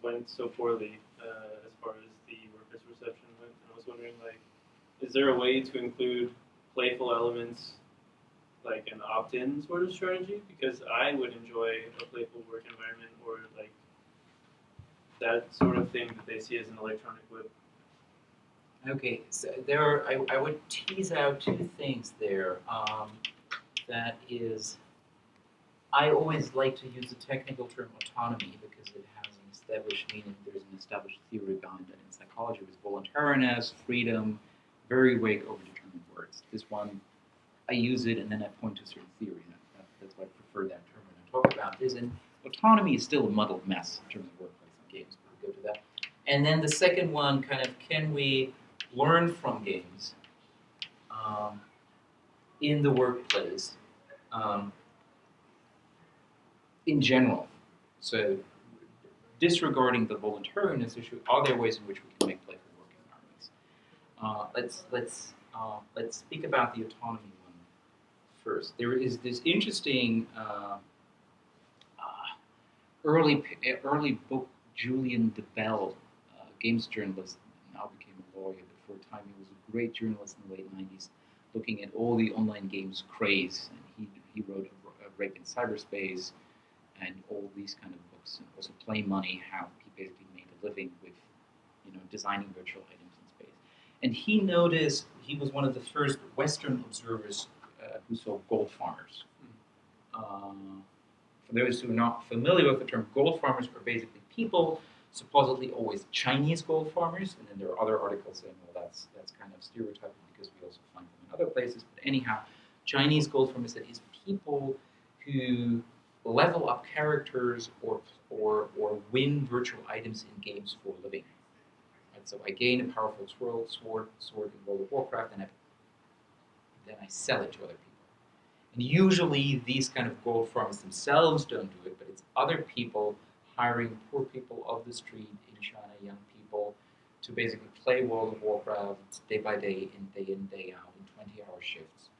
went so poorly as far as the workers' reception went. And I was wondering, like, is there a way to include playful elements like an opt-in sort of strategy? Because I would enjoy a playful work environment or like that sort of thing that they see as an electronic would. Okay, so I would tease out two things there. That is, I always like to use the technical term autonomy because it has an established meaning. There's an established theory behind it in psychology with voluntariness, freedom, very vague, overdetermined words. This one, I use it and then I point to a certain theory. That's why I prefer that term when I talk about this. And autonomy is still a muddled mess in terms of workplace and games, but we'll go to that. And then the second one, kind of, can we learn from games in the workplace in general? So disregarding the voluntariness issue, are there ways in which we can make playful work environments? Let's speak about the autonomy one first. There is this interesting early book, Julian DeBell, games journalist, now became a lawyer. Before time, he was a great journalist in the late 90s, looking at all the online games craze. And he wrote a Rape in Cyberspace and all these kind of books, and also Play Money, how he basically made a living with, designing virtual items in space. And he noticed, he was one of the first Western observers who saw gold farmers. For those who are not familiar with the term, gold farmers are basically people, supposedly always Chinese gold farmers, and then there are other articles saying, well, that's kind of stereotyping because we also find them in other places. But anyhow, Chinese gold farmers, that is people who level up characters or win virtual items in games for a living. Right? So I gain a powerful sword in World of Warcraft, and then I sell it to other people. And usually these kind of gold farmers themselves don't do it, but it's other people hiring poor people of the street in China, young people, to basically play World of Warcraft day by day, day in, day out, in 20-hour shifts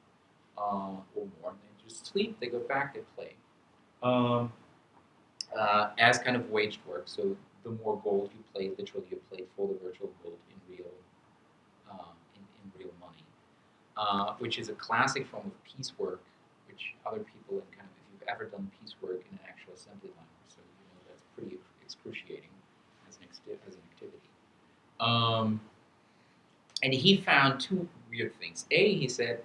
or more. They just sleep, they go back, they play. As kind of waged work, so the more gold you play, literally you play for the virtual gold in real money, which is a classic form of piecework, which other people in kind of, if you've ever done piecework in an actual assembly line, so you know that's pretty excruciating as an activity. And he found two weird things. He said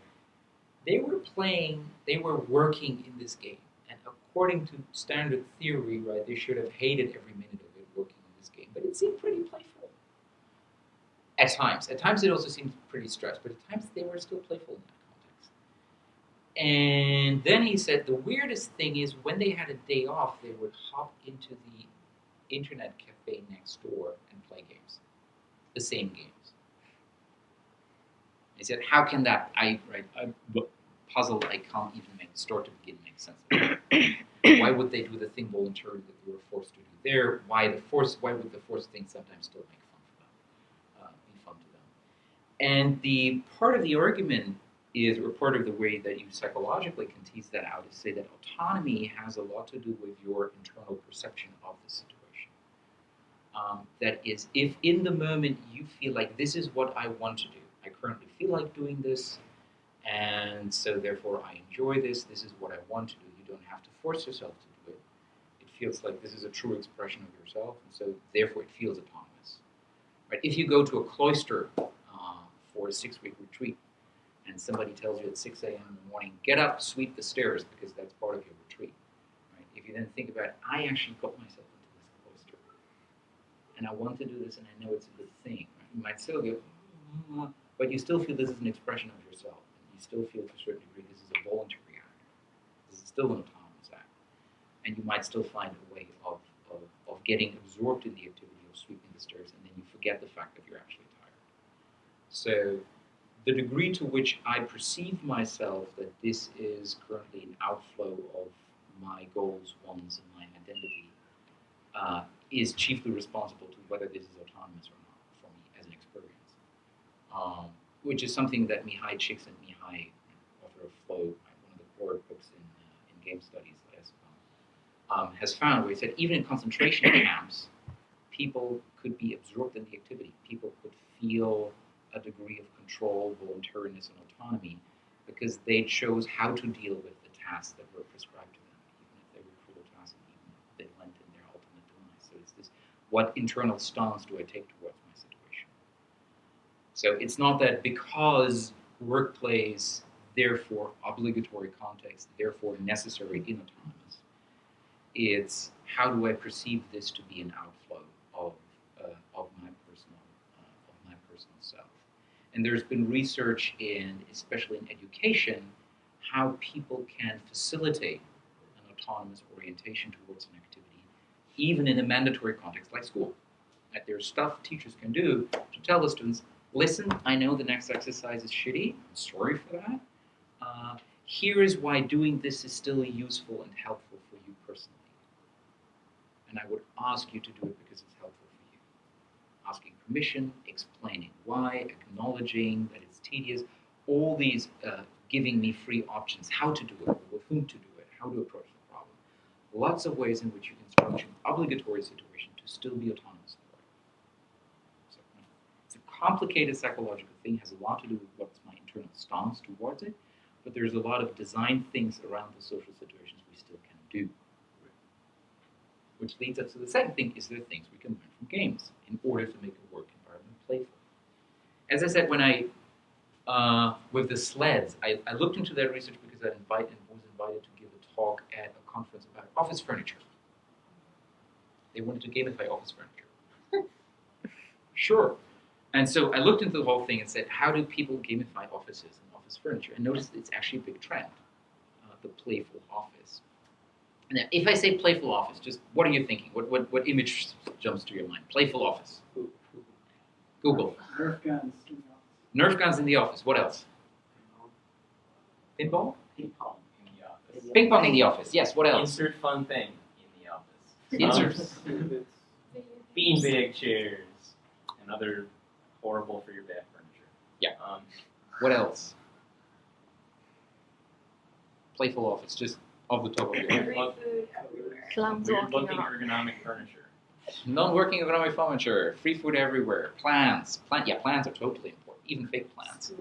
they were working in this game, and according to standard theory, right, they should have hated every minute of it working in this game, but it seemed pretty playful. At times. At times it also seemed pretty stressed, but at times they were still playful in that context. And then he said the weirdest thing is when they had a day off, they would hop into the internet cafe next door and play games. The same games. He said, how can that, I'm puzzled, I can't even start to begin to make sense of it. Why would they do the thing voluntarily that they were forced to do there? Why would the forced thing sometimes still make be fun to them? And the part of the argument is, or part of the way that you psychologically can tease that out, is say that autonomy has a lot to do with your internal perception of the situation. That is, if in the moment you feel like this is what I want to do, I currently feel like doing this, and so therefore I enjoy this, this is what I want to do, you don't have to force yourself to do it. It feels like this is a true expression of yourself, and so therefore it feels autonomous. Right? If you go to a cloister for a 6-week retreat, and somebody tells you at 6 a.m. in the morning, get up, sweep the stairs, because that's part of your retreat. Right? If you then think about, I actually got myself into this cloister, and I want to do this, and I know it's a good thing. Right? You might still go, but you still feel this is an expression of yourself. You still feel to a certain degree this is a voluntary act. This is still an autonomous act. And you might still find a way of getting absorbed in the activity of sweeping the stairs, and then you forget the fact that you're actually tired. So the degree to which I perceive myself that this is currently an outflow of my goals, wants, and my identity is chiefly responsible to whether this is autonomous or not for me as an experience. Which is something that Mihai Csikszentmihalyi, author of Flow, one of the core books in game studies, has found, where he said even in concentration camps, people could be absorbed in the activity. People could feel a degree of control, voluntariness, and autonomy because they chose how to deal with the tasks that were prescribed to them, even if they were cruel tasks, and even if they lent in their ultimate demise. So it's this, what internal stance do I take towards my situation? So it's not that because work plays, therefore obligatory context, therefore necessary in autonomous. It's how do I perceive this to be an outflow of my personal self. And there's been research in, especially in education, how people can facilitate an autonomous orientation towards an activity, even in a mandatory context like school. That there's stuff teachers can do to tell the students, listen, I know the next exercise is shitty, I'm sorry for that. Here is why doing this is still useful and helpful for you personally. And I would ask you to do it because it's helpful for you. Asking permission, explaining why, acknowledging that it's tedious, all these giving me free options, how to do it, with whom to do it, how to approach the problem. Lots of ways in which you can structure an obligatory situation to still be autonomous. So it's a complicated psychological thing, has a lot to do with what's my internal stance towards it, but there's a lot of design things around the social situations we still can do. Which leads us to the second thing, is there things we can learn from games in order to make a work environment playful? As I said, when with the sleds, I looked into that research because I was invited to give a talk at a conference about office furniture. They wanted to gamify office furniture. Sure. And so I looked into the whole thing and said, how do people gamify offices and office furniture? And noticed it's actually a big trend, the playful office. And then if I say playful office, just what are you thinking? What image jumps to your mind? Playful office. Google. Nerf guns. Nerf guns in the office. What else? Pinball? Ping pong in the office. Ping pong in the office. Yes. What else? Insert fun thing in the office. Insert. Beanbag chairs and other horrible for your back furniture. Yeah. What else? Playful office, just off the top of your head. Clowns Weird walking looking around. ergonomic furniture. Non-working ergonomic furniture, free food everywhere, plants. Plants are totally important, even fake plants.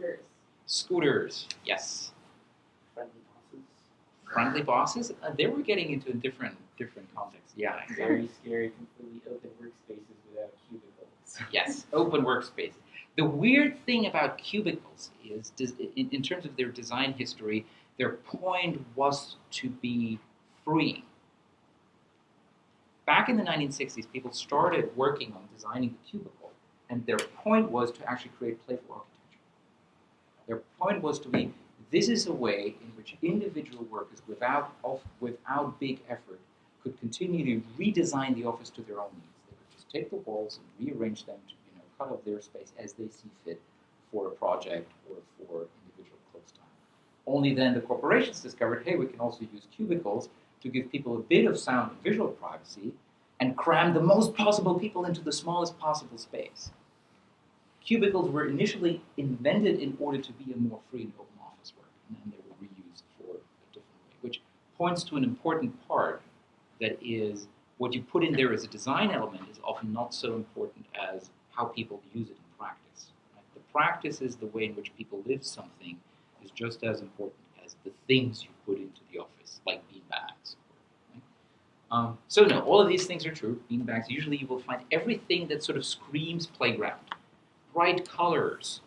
Scooters, yes. Friendly bosses? They were getting into a different context. Yeah, exactly. Very scary, completely open workspaces without cubicles. Yes, open workspace. The weird thing about cubicles is, in terms of their design history, their point was to be free. Back in the 1960s, people started working on designing the cubicle, and their point was to actually create playful architecture. Their point was to be, this is a way in which individual workers, without big effort, could continue to redesign the office to their own needs. They could just take the walls and rearrange them to cut off their space as they see fit for a project or for individual close time. Only then the corporations discovered, hey, we can also use cubicles to give people a bit of sound and visual privacy and cram the most possible people into the smallest possible space. Cubicles were initially invented in order to be a more free and open office work, and then they were reused for a different way, which points to an important part that is what you put in there as a design element is often not so important as how people use it in practice. Right? The practice is the way in which people live something is just as important as the things you put into the office, like beanbags. Right? So no, all of these things are true. Beanbags, usually you will find everything that sort of screams playground. Bright colors,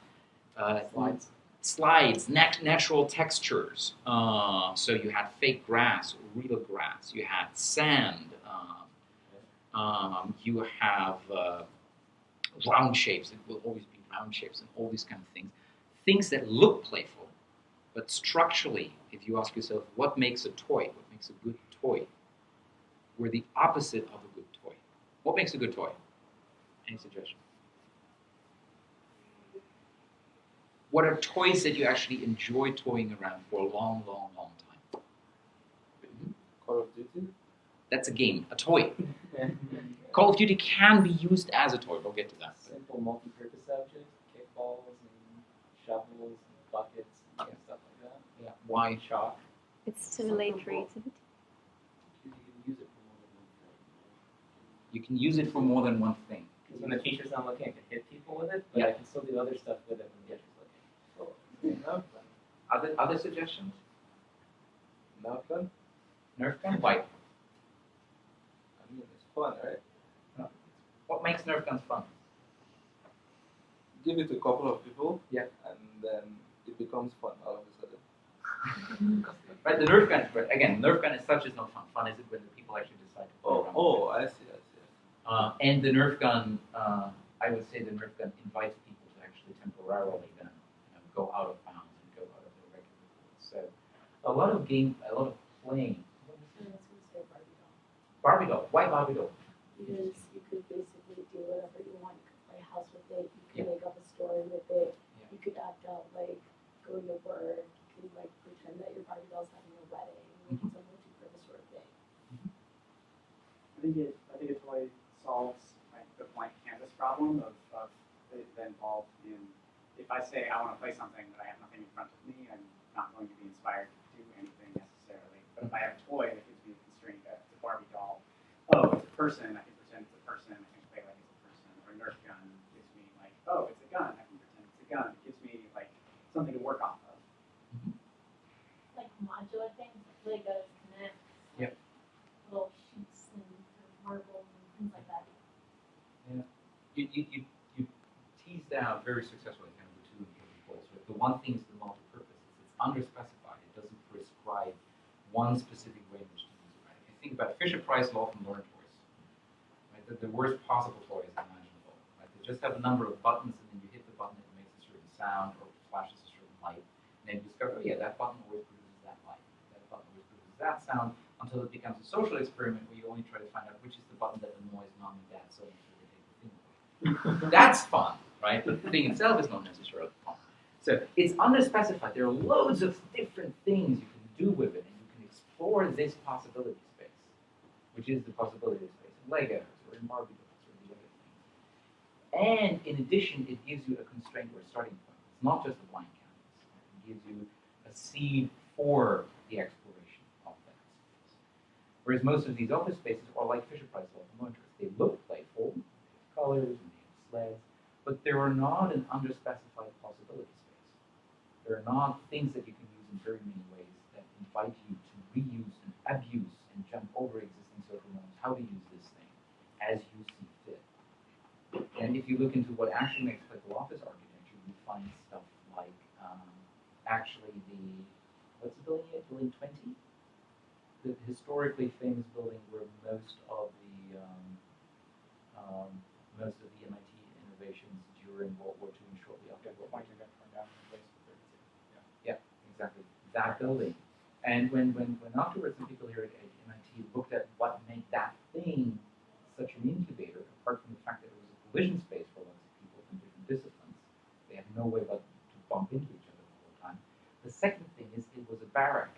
slides, natural textures. So you had fake grass or real grass. You had sand. You have round shapes. It will always be round shapes and all these kind of things. Things that look playful, but structurally, if you ask yourself, what makes a toy? What makes a good toy? We're the opposite of a good toy. What makes a good toy? Any suggestion? What are toys that you actually enjoy toying around for a long, long, long time? Call of Duty? That's a game, a toy. Call of Duty can be used as a toy. We'll get to that. Simple multi-purpose objects, kickballs and shovels and buckets and stuff like that. Yeah. Why? Chalk. It stimulates creativity. You can use it for more than one thing. You can use it for more than one thing. Because when the teacher's not looking, I can hit people with it, but Yeah. I can still do other stuff with it when the teacher's looking. Other suggestions? Nerf gun? Nerf gun? Why? I mean, it's fun, right? What makes Nerf guns fun? Give it to a couple of people, Yeah. and then it becomes fun all of a sudden. Right, the Nerf gun, but again, Nerf gun as such is not fun. Fun is it when the people actually decide to play around with it. I see. And the Nerf gun, I would say the Nerf gun invites people to actually temporarily then go out of bounds and go out of their regular rules. So a lot of playing. Barbie doll. Why Barbie doll? Because you could basically do whatever you want. You could play house with it. You could Yeah. make up a story with it. Yeah. You could act out like go to work. You could like pretend that your Barbie doll's having a wedding. Like, it's a multi-purpose sort of thing. I think a toy solves the blank canvas problem of the involved in, if I say I want to play something but I have nothing in front of me, I'm not going to be inspired to do anything necessarily. But if I have a toy that gives me a constraint that it's a Barbie doll, oh, it's a person, I can pretend it's a person, I can play like it's a person. Or a Nerf gun gives me like, oh, it's a gun, I can pretend it's a gun. It gives me like something to work off of. Like modular things, like Legos, Connect, Yep. little sheets and marbles and things like that. You teased out very successfully kind of the two important goals. Right? The one thing is the multi-purpose. It's underspecified. It doesn't prescribe one specific way in which to use it. Right? If think about Fisher-Price law from Learn Toys, right? The worst possible toys imaginable. Right? They just have a number of buttons, and then you hit the button, and it makes a certain sound or flashes a certain light, and then you discover, oh yeah, that button always produces that light, that button always produces that sound, until it becomes a social experiment where you only try to find out which is the button that annoys mom and dad so much that they take the thing away. That's fun, right? But the thing itself is not necessarily fun. So it's underspecified. There are loads of different things you can do with it, and you can explore this possibility space, which is the possibility space in Legos or in Barbie dolls or the other things. And in addition, it gives you a constraint or a starting point. It's not just a blank canvas. It gives you a seed for the exploration of that space. Whereas most of these office spaces are like Fisher-Price law monitors. They look playful, they have colors, and they have sleds, but they are not an underspecified possibility space. There are not things that you can use in very many ways that invite you to reuse and abuse and jump over existing social norms, how to use this thing as you see fit. And if you look into what actually makes playful office architecture, you find stuff like actually what's the building yet? Building 20? The historically famous building where most of the MIT innovations during World War II and shortly after World War II got torn down and replaced with 32. Yeah, exactly. That building. And when afterwards the people here at MIT looked at what made that thing such an incubator, apart from the fact that it was a collision space for lots of people from different disciplines, they had no way but to bump into each other all the time. The second thing is it was a barrack.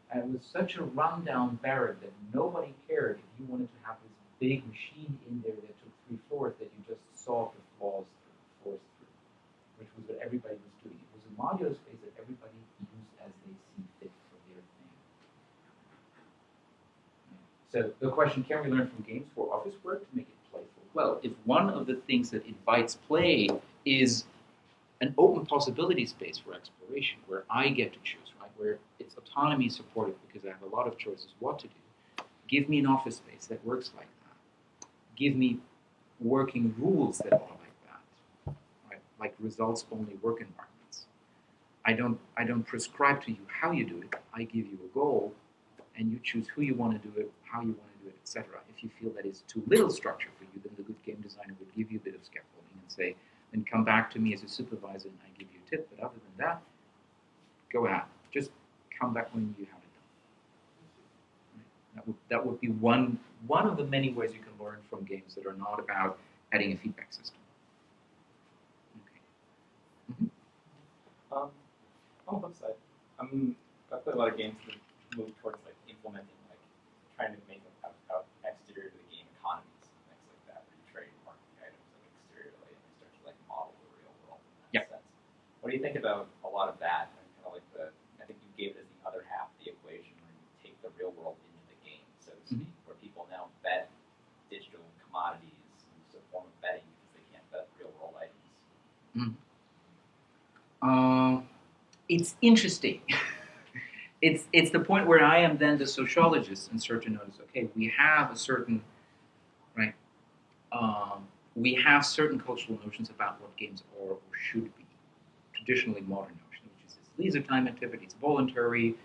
And it was such a rundown barrack that nobody cared if you wanted to have this big machine in there that took 3 floors that you just sawed the floors through, which was what everybody was doing. It was a modular space that everybody used as they see fit for their thing. So the question, can we learn from games for office work to make it playful? Well, if one of the things that invites play is an open possibility space for exploration, where I get to choose, right, where it's autonomy supported because I have a lot of choices what to do, give me an office space that works like that. Give me working rules that are like that, right? Like results-only work environments. I don't prescribe to you how you do it. I give you a goal, and you choose who you want to do it, how you want to do it, etc. If you feel that is too little structure for you, then the good game designer would give you a bit of scaffolding and say, then come back to me as a supervisor and I give you a tip. But other than that, go ahead. Just come back when you have it done. Right? That would be one of the many ways you can learn from games that are not about adding a feedback system. Okay. On the flip side, I've played a lot of games that move towards like implementing, like trying to make an exterior to the game economies and things like that, where you trade marketing items like exteriorly and they start to like model the real world in that sense. What do you think about a lot of that? And kind of like I think you gave it as the other half of the equation, where you take the real world into the game, so to speak, where people now bet digital commodities as a form of betting because they can't bet real world items. It's interesting. It's the point where I am then the sociologist and start to notice, okay, we have a certain, right, we have certain cultural notions about what games are or should be. Traditionally modern notion, which is this leisure time activity, it's voluntary,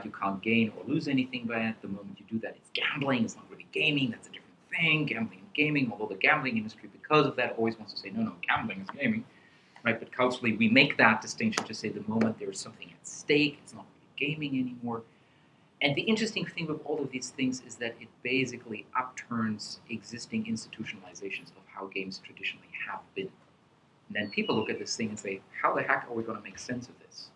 you can't gain or lose anything by it. The moment you do that, it's gambling, it's not really gaming, that's a different thing, gambling and gaming, although the gambling industry, because of that, always wants to say, no, gambling is gaming. Right, but culturally, we make that distinction to say the moment there's something at stake, it's not really gaming anymore. And the interesting thing with all of these things is that it basically upturns existing institutionalizations of how games traditionally have been. And then people look at this thing and say, how the heck are we going to make sense of this?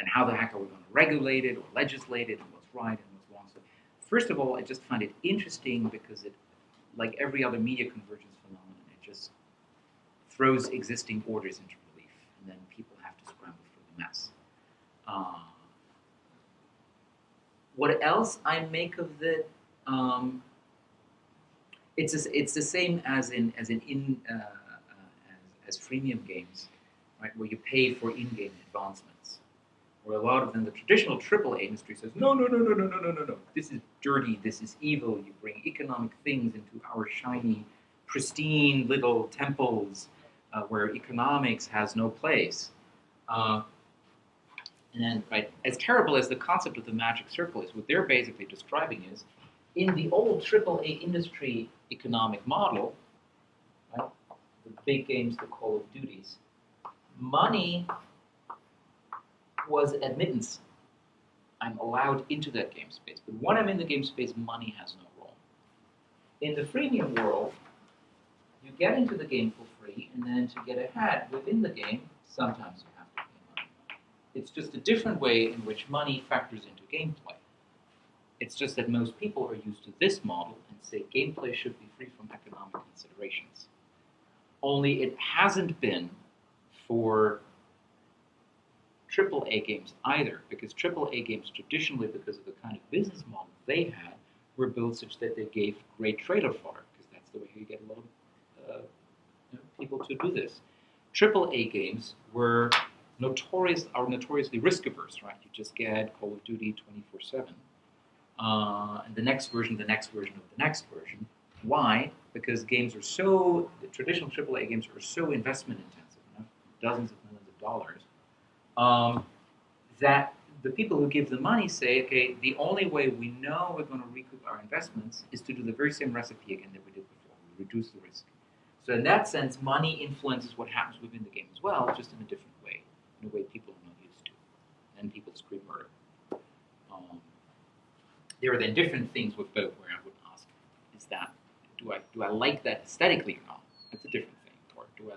And how the heck are we going to regulate it or legislate it and what's right and what's wrong? So first of all, I just find it interesting because it, like every other media convergence phenomenon, it just throws existing orders into relief, and then people have to scramble through the mess. What else I make of it? It's the same as as freemium games, right? Where you pay for in-game advancements. Where a lot of them, the traditional AAA industry says, no. This is dirty. This is evil. You bring economic things into our shiny, pristine little temples. Where economics has no place. And then, right, as terrible as the concept of the magic circle is, what they're basically describing is, in the old AAA industry economic model, right, the big games, the Call of Duties, money was admittance. I'm allowed into that game space. But when I'm in the game space, money has no role. In the freemium world, you get into the game for free, and then to get ahead within the game, sometimes you have to pay money. It's just a different way in which money factors into gameplay. It's just that most people are used to this model and say gameplay should be free from economic considerations. Only it hasn't been for AAA games either, because AAA games traditionally, because of the kind of business model they had, were built such that they gave great trailer fodder, because that's the way you get a lot of people to do this. AAA games were notoriously risk averse, right? You just get Call of Duty 24/7, and the next version of the next version. Why? Because the traditional AAA games are so investment intensive, dozens of millions of dollars, that the people who give the money say, okay, the only way we know we're going to recoup our investments is to do the very same recipe again that we did before. We reduce the risk. So in that sense, money influences what happens within the game as well, just in a different way, in a way people are not used to. And people scream murder. There are then different things with both where I would ask, do I like that aesthetically or not? That's a different thing. Or do I,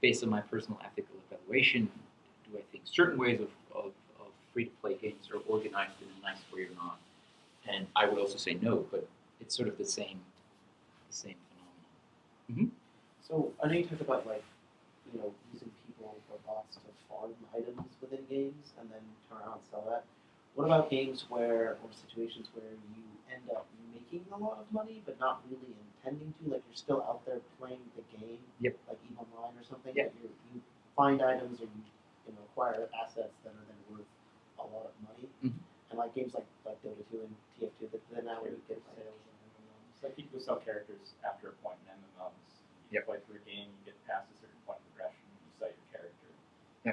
based on my personal ethical evaluation, do I think certain ways of free-to-play games are organized in a nice way or not? And I would also say no, but it's sort of the same phenomenon. Mm-hmm. So I know you talked about using people or bots to farm items within games and then turn around and sell that. What about games or situations where you end up making a lot of money but not really intending to? Like you're still out there playing the game, like EVE Online or something. But you find items or you acquire assets that are then worth a lot of money. Mm-hmm. And like games like Dota 2 and TF2, that now you get sales and MMOs. It's like people sell characters after a point in MMOs. You play through a game, you get past a certain point of progression, you sell your character.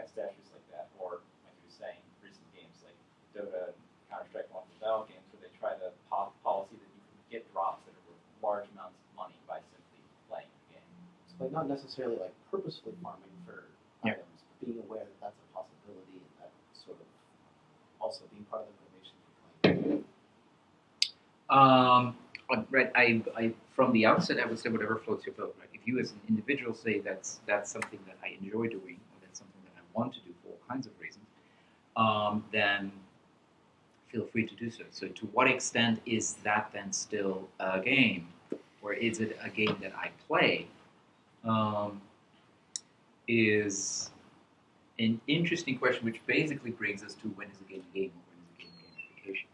Statues like that, or like you were saying, recent games like Dota and Counter-Strike 1 Battle games where they try to policy that you can get drops that are worth large amounts of money by simply playing the game. So like not necessarily like purposefully farming for items, but being aware that that's a possibility and that sort of also being part of the motivation for playing. Right. I from the outset, I would say whatever floats your boat. Right. If you as an individual say that's something that I enjoy doing, or that's something that I want to do for all kinds of reasons, then feel free to do so. So to what extent is that then still a game? Or is it a game that I play? Is an interesting question, which basically brings us to when is a game a game, or when is a game gamification?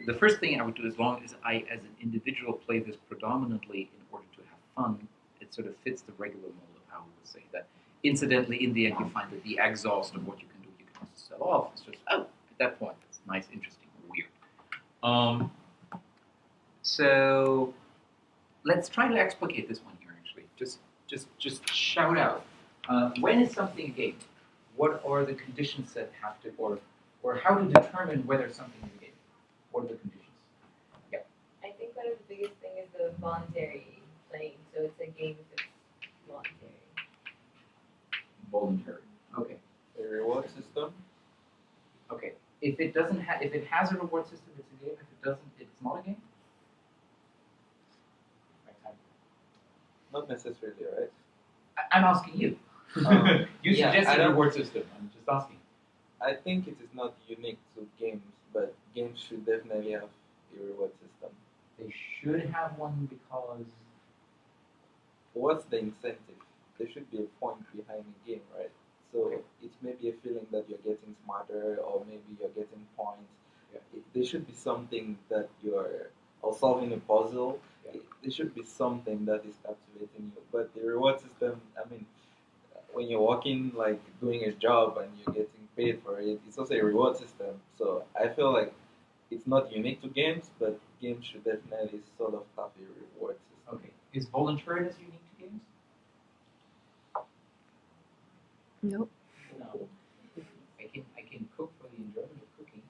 The first thing I would do, as long as I, as an individual, play this predominantly in order to have fun, it sort of fits the regular mold of how we would say that. Incidentally, in the end, you find that the exhaust of what you can do, you can also sell off. It's just, at that point, it's nice, interesting, or weird. So let's try to explicate this one here, actually. Just shout out. When is something a game? What are the conditions that have to, or how to determine whether something is a game? What are the conditions? Yeah. I think one of the biggest thing is the voluntary playing. So it's a game if it's voluntary. Voluntary. Okay. A reward system. Okay. If it doesn't have, if it has a reward system, it's a game. If it doesn't, it's not a game. Not necessarily, right? I'm asking you. You suggested a reward system. I'm just asking. I think it is not unique to games, but games should definitely have a reward system. They should have one because. What's the incentive? There should be a point behind the game, right? So it may be a feeling that you're getting smarter, or maybe you're getting points. There should be something that or solving a puzzle. There should be something that is captivating you. But the reward system, I mean, when you're working, like doing a job and you're getting paid for it, it's also a reward system. So I feel like it's not unique to games, but games should definitely sort of have a reward system. Okay. Is voluntariness unique to games? Nope. No. I can cook for the enjoyment of cooking.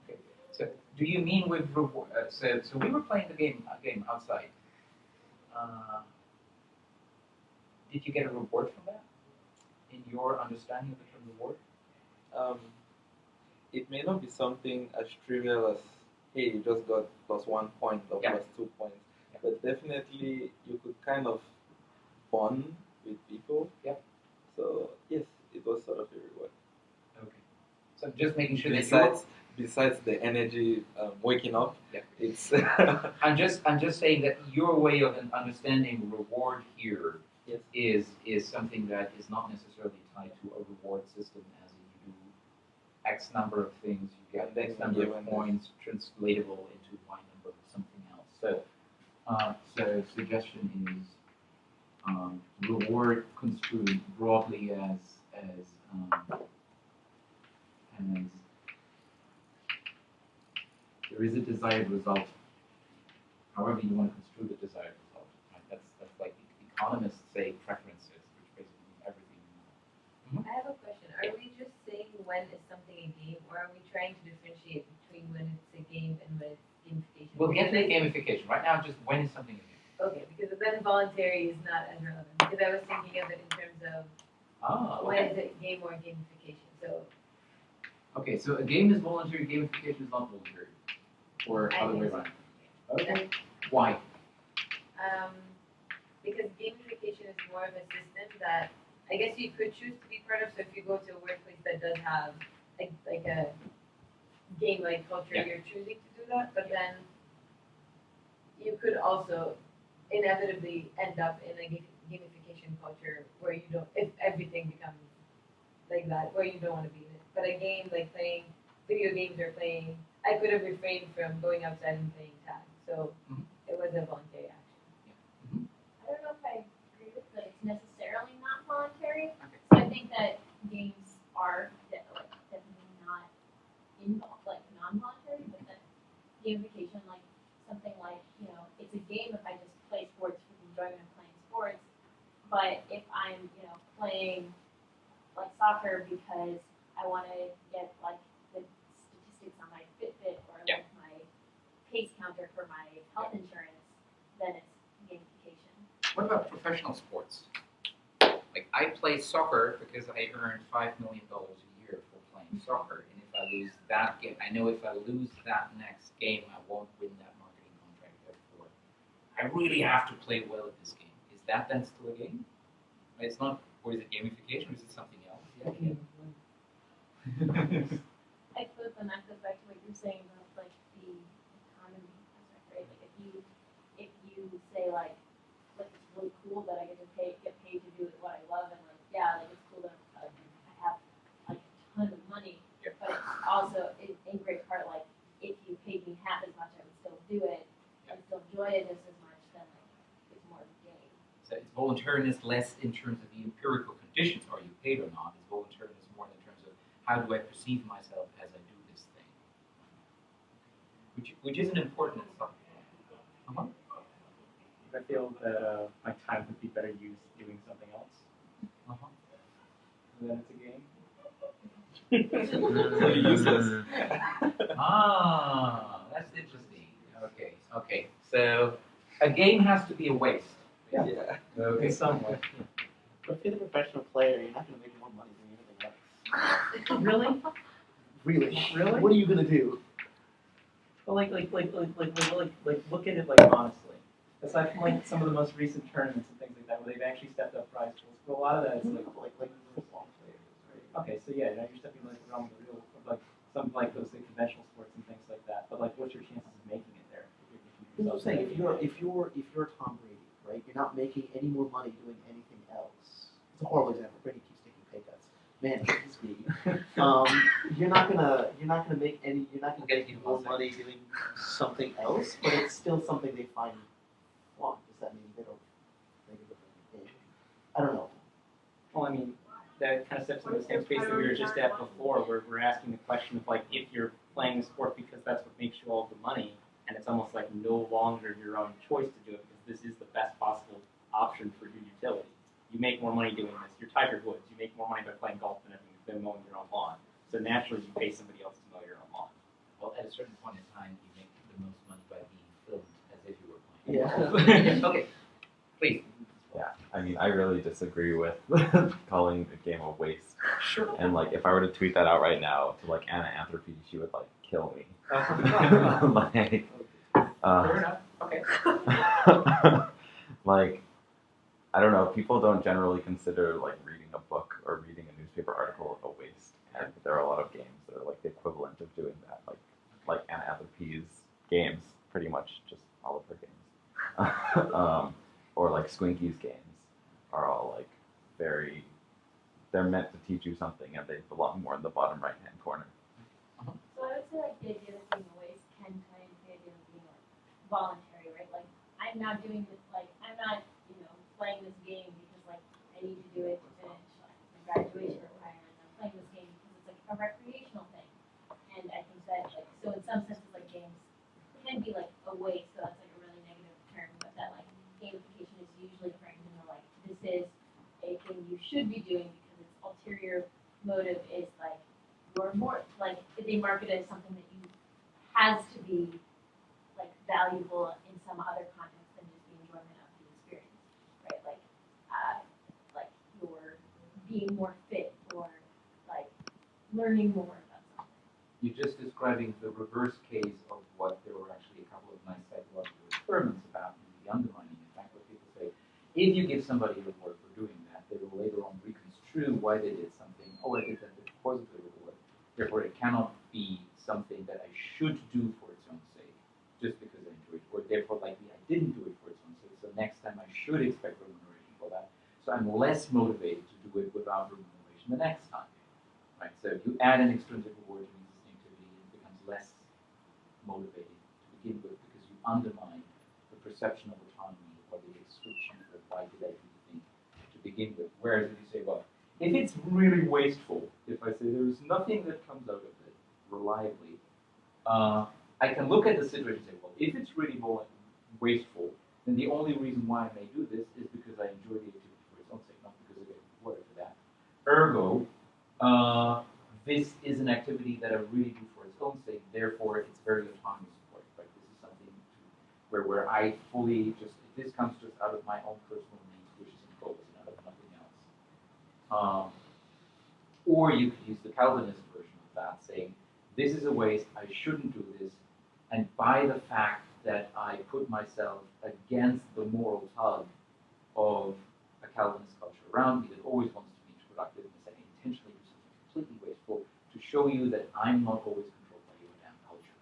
Okay. So Do you mean with reward? So we were playing a game outside. Did you get a reward from that? In your understanding of the term reward? It may not be something as trivial as, hey, you just got +1 point or +2 points, but definitely you could kind of bond with people. Yeah. So yes, it was sort of a reward. Okay. So just making sure besides the energy waking up, it's. I'm just saying that your way of understanding reward here is something that is not necessarily tied to a reward system, as in you do X number of things, you get X number of points translatable into Y number of something else. So suggestion is reward construed broadly as there is a desired result, however you want to construe the desired result. Right? That's like economists say preferences, which basically mean everything. I have a question. Are we just saying when is something a game, or are we trying to differentiate between when it's a game and when it's gamification? We'll get to the gamification. Right now, just when is something a game? Okay, because then voluntary is not as relevant. Because I was thinking of it in terms of when is it game or gamification. So. Okay, so a game is voluntary, gamification is not voluntary. Or other way around. Okay. Why? Because gamification is more of a system that I guess you could choose to be part of. So if you go to a workplace that does have like a game-like culture, you're choosing to do that. But then you could also inevitably end up in a gamification culture where you don't, if everything becomes like that, where you don't want to be in it. But a game like playing video games or playing, I could have refrained from going outside and playing tag. So it was a voluntary action. I don't know if I agree with that it's necessarily not voluntary. So I think that games are definitely not non-voluntary, but then gamification, like something like, it's a game if I just play sports for the enjoyment of playing sports, but if I'm, playing like soccer because I want to get like the statistics on my Fitbit or like my pace counter for my health insurance, then it's gamification. What about professional sports? Like I play soccer because I earned $5 million a year for playing soccer, and if I lose that game, I know if I lose that next game, I won't win that marketing contract. Therefore, I really have to play well at this game. Is that then still a game? It's not. Or is it gamification, or is it something else? I suppose then that goes back to what you're saying about like the economy aspect, right? Like if you say like it's really cool that I get paid to do what I love, and like it's cool that I have like a ton of money, but it's also in great part like if you paid me half as much, I would still do it and still enjoy it just as much. Then like it's more of a game. So it's voluntariness less in terms of the empirical conditions, are you paid or not? It's voluntariness more in terms of how do I perceive myself as I do this thing, which is an important insight. I feel that my time would be better used doing something else. And then it's a game. That's interesting. Okay. So a game has to be a waste. Yeah. Okay. Somewhat. But if you're the professional player, you're not going to make more money than anything else. Really? Really? What are you going to do? Well, like, look at it like honestly. Aside from like some of the most recent tournaments and things like that, where they've actually stepped up prize pools, but a lot of that is like long players, right? Okay, so yeah, now you're stepping like around the real, like some like those like conventional sports and things like that. But like, what's your chances of making it there? I'm saying if you're Tom Brady, right? You're not making any more money doing anything else. It's a horrible example. Brady keeps taking pay cuts. Man, it's me. You're not gonna make any more money doing something else, but it's still something they find wrong. Does that mean they don't make a different game? I don't know. Well, I mean, that kind of steps into the same space that we were just at before, where we're asking the question of like, if you're playing a sport because that's what makes you all the money, and it's almost like no longer your own choice to do it because this is the best possible option for your utility. You make more money doing this. You're Tiger Woods. You make more money by playing golf than mowing your own lawn. So naturally, you pay somebody else to mow your own lawn. Well, at a certain point in time, Yeah. Okay, please. Yeah, I mean, I really disagree with calling the game a waste. Sure. And like, if I were to tweet that out right now to like Anna Anthropy, she would like kill me. Like, Fair enough. Okay. like, I don't know. People don't generally consider like reading a book or reading a newspaper article a waste. And there are a lot of games that are like the equivalent of doing that. Like Anna Anthropy's games, pretty much just all of her games. Or like Squinky's games are all like they're meant to teach you something, and they belong more in the bottom right-hand corner. So I would say like the idea of being a waste can tie into the idea of being like voluntary, right? Like I'm not doing this, like I'm not, playing this game because like I need to do it to finish like my graduation requirements. I'm playing this game because it's like a recreational thing. And I think that like so in some senses like games can be like a waste, so that's like a really negative term, but that like gamification is usually framed in the like this is a thing you should be doing because its ulterior motive is like you're more like they market it as something that you has to be like valuable in some other context than just the enjoyment of the experience, right? Like you're being more fit or like learning more about something. You're just describing the reverse case of what there were actually a couple of nice psychological experiments about in the undermining effect, where people say, if you give somebody a reward for doing that, they will later on reconstrue why they did something. Oh, I did that because of the reward. Therefore, it cannot be something that I should do for its own sake, just because I enjoy it. Or therefore, likely I didn't do it for its own sake, so next time I should expect remuneration for that. So I'm less motivated to do it without remuneration the next time. Right? So if you add an extrinsic reward to an existing activity, it becomes less motivated to begin with because you undermine the perception of autonomy or the description of why did I do the thing to begin with. Whereas if you say, well, if it's really wasteful, if I say there's nothing that comes out of it reliably, I can look at the situation and say, well, if it's really wasteful, then the only reason why I may do this is because I enjoy the activity for its own sake, not because I get rewarded for that. Ergo, this is an activity that I really do for its own sake, therefore it's very autonomous support. Right? This is something where I fully just, this comes just out of my own personal needs, wishes, and goals, and out of nothing else. Or you could use the Calvinist version of that, saying, this is a waste, I shouldn't do this, and by the fact that I put myself against the moral tug of a Calvinist culture around me that always wants to be productive, and I intentionally do something completely wasteful to show you that I'm not always controlled by your damn culture.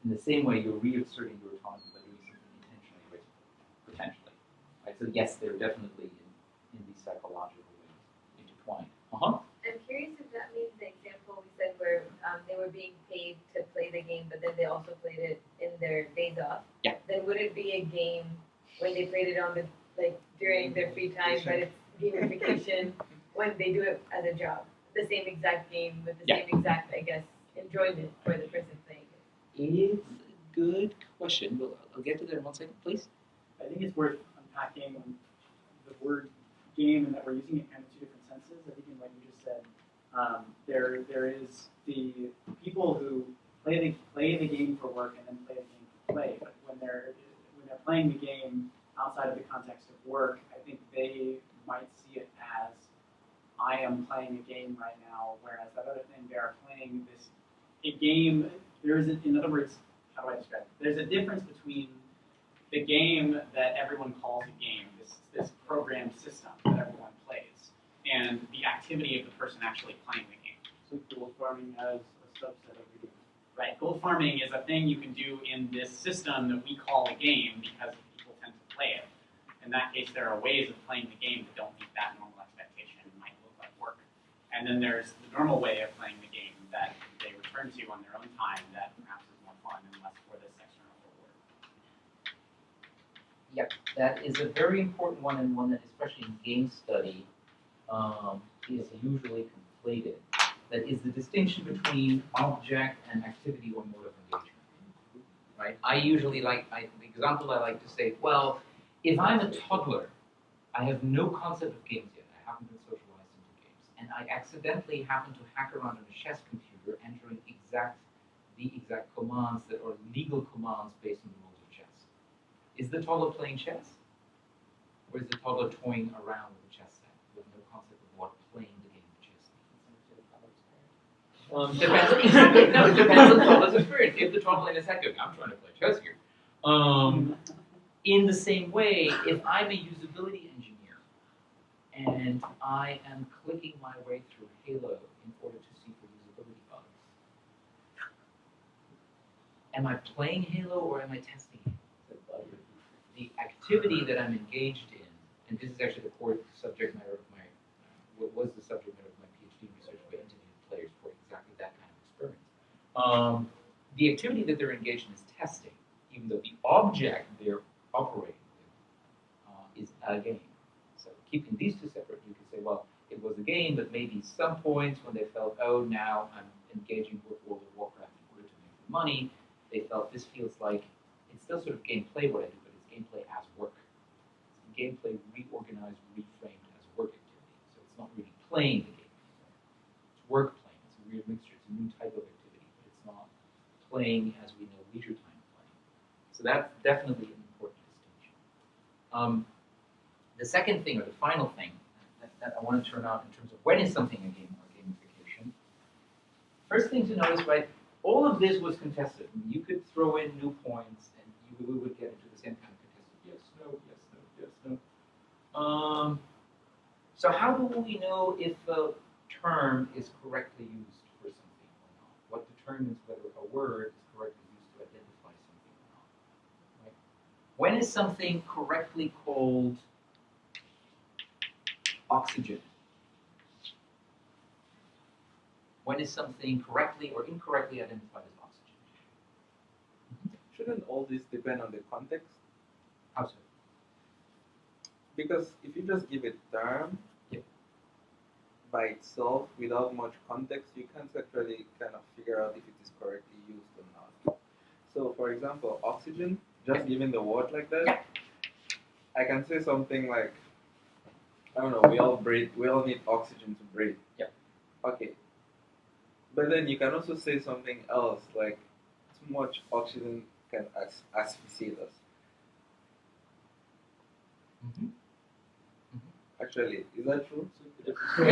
In the same way, you're reasserting your autonomy by doing something intentionally wasteful, potentially. Right? So yes, they're definitely in these psychological ways intertwined. I'm curious if that means the example we said where they were being paid to play the game, but then they also played it in their days off. Yeah. Then would it be a game when they played it on the during their free time, but it's gamification when they do it as a job? The same exact game with the same exact, I guess, enjoyment for the person playing it. It's a good question. Well, I'll get to that in 1 second, please. I think it's worth unpacking the word game and that we're using it kind of two different senses. I think in what you just said, there is the people who play the game for work and then play the game for play. But when they're playing the game outside of the context of work, I think they might see it as I am playing a game right now, whereas that other thing they are playing a game. In other words, how do I describe it? There's a difference between the game that everyone calls a game, this programmed system that everyone plays, and the activity of the person actually playing the game. So gold farming has a subset of the game. Right, gold farming is a thing you can do in this system that we call a game because people tend to play it. In that case, there are ways of playing the game that don't meet that normal expectation and might look like work. And then there's the normal way of playing the game that they return to on their own time that perhaps is more fun and less for this external reward. Yep, that is a very important one, and one that, especially in game study, is usually conflated. That is the distinction between object and activity or mode of engagement. Right? I usually the example I like to say, well, if I'm a toddler, I have no concept of games yet. I haven't been socialized into games, and I accidentally happen to hack around on a chess computer, entering the exact commands that are legal commands based on the rules of chess. Is the toddler playing chess? Or is the toddler toying around with the chess set with no concept of what playing the game of chess means? Depends. Exactly. No, it depends on the toddler's experience. If the toddler in his head goes, I'm trying to play chess here. In the same way, if I'm a usability engineer and I am clicking my way through Halo in order to see for usability bugs, am I playing Halo or am I testing it? The activity that I'm engaged in, and this is actually the core subject matter of my, what was the subject matter of my PhD research, where I interviewed players for exactly that kind of experiment. The activity that they're engaged in is testing, even though the object they're operating with is a game. So keeping these two separate, you could say, well, it was a game, but maybe some points when they felt, oh, now I'm engaging with World of Warcraft in order to make the money, they felt this feels like, it's still sort of gameplay what I do, but it's gameplay as work. It's gameplay reorganized, reframed as work activity. So it's not really playing the game. It's work playing. It's a weird mixture. It's a new type of activity, but it's not playing as we know leisure time playing. So that's definitely an important distinction. The second thing, or the final thing, that I want to turn out in terms of when is something a game or gamification. First thing to notice, right, all of this was contested. I mean, you could throw in new points and we would get into the same kind of contested yes, no, yes, no, yes, no. So how do we know if a term is correctly used for something or not? What determines whether a word is correctly used to identify something or not? Right? When is something correctly called oxygen? When is something correctly or incorrectly identified as oxygen? Shouldn't all this depend on the context? How so? Because if you just give a term by itself without much context, you can't actually kind of figure out if it is correctly used or not. So, for example, oxygen, just given the word like that, I can say something like, I don't know, we all breathe, we all need oxygen to breathe. Yeah. Okay. But then you can also say something else, like too much oxygen can asphyxiate us. Actually, is that true? No, but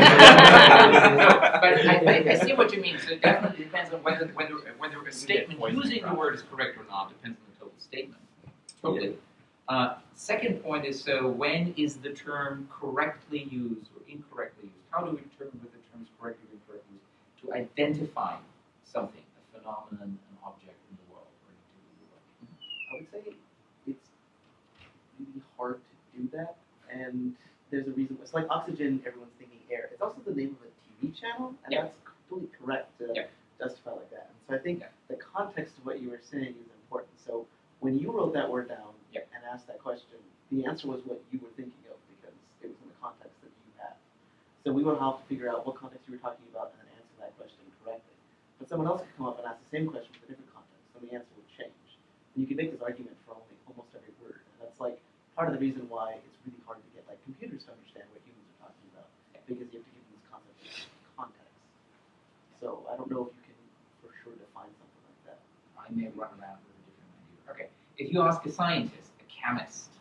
I see what you mean. So it definitely depends on whether a statement using the word is correct or not. Depends on the total statement. Totally. Second point is, so when is the term correctly used or incorrectly used? How do we determine whether the term is correctly or incorrectly used to identify something, a phenomenon, an object in the world, or an activity in the world? I would say it's really hard to do that, and there's a reason. It's like oxygen, everyone's thinking air. It's also the name of a TV channel, and that's totally correct to justify like that. And so I think the context of what you were saying is important. So when you wrote that word down and asked that question, the answer was what you were thinking of because it was in the context that you had. So we would have to figure out what context you were talking about and then answer that question correctly. But someone else could come up and ask the same question with a different context, and the answer would change. And you can make this argument for almost every word. And that's like part of the reason why it's really hard to get like computers to understand what humans are talking about, because you have to give them this concept of context. So I don't know if you can for sure define something like that. I may run around with a different idea. Okay, if you ask a scientist, a chemist,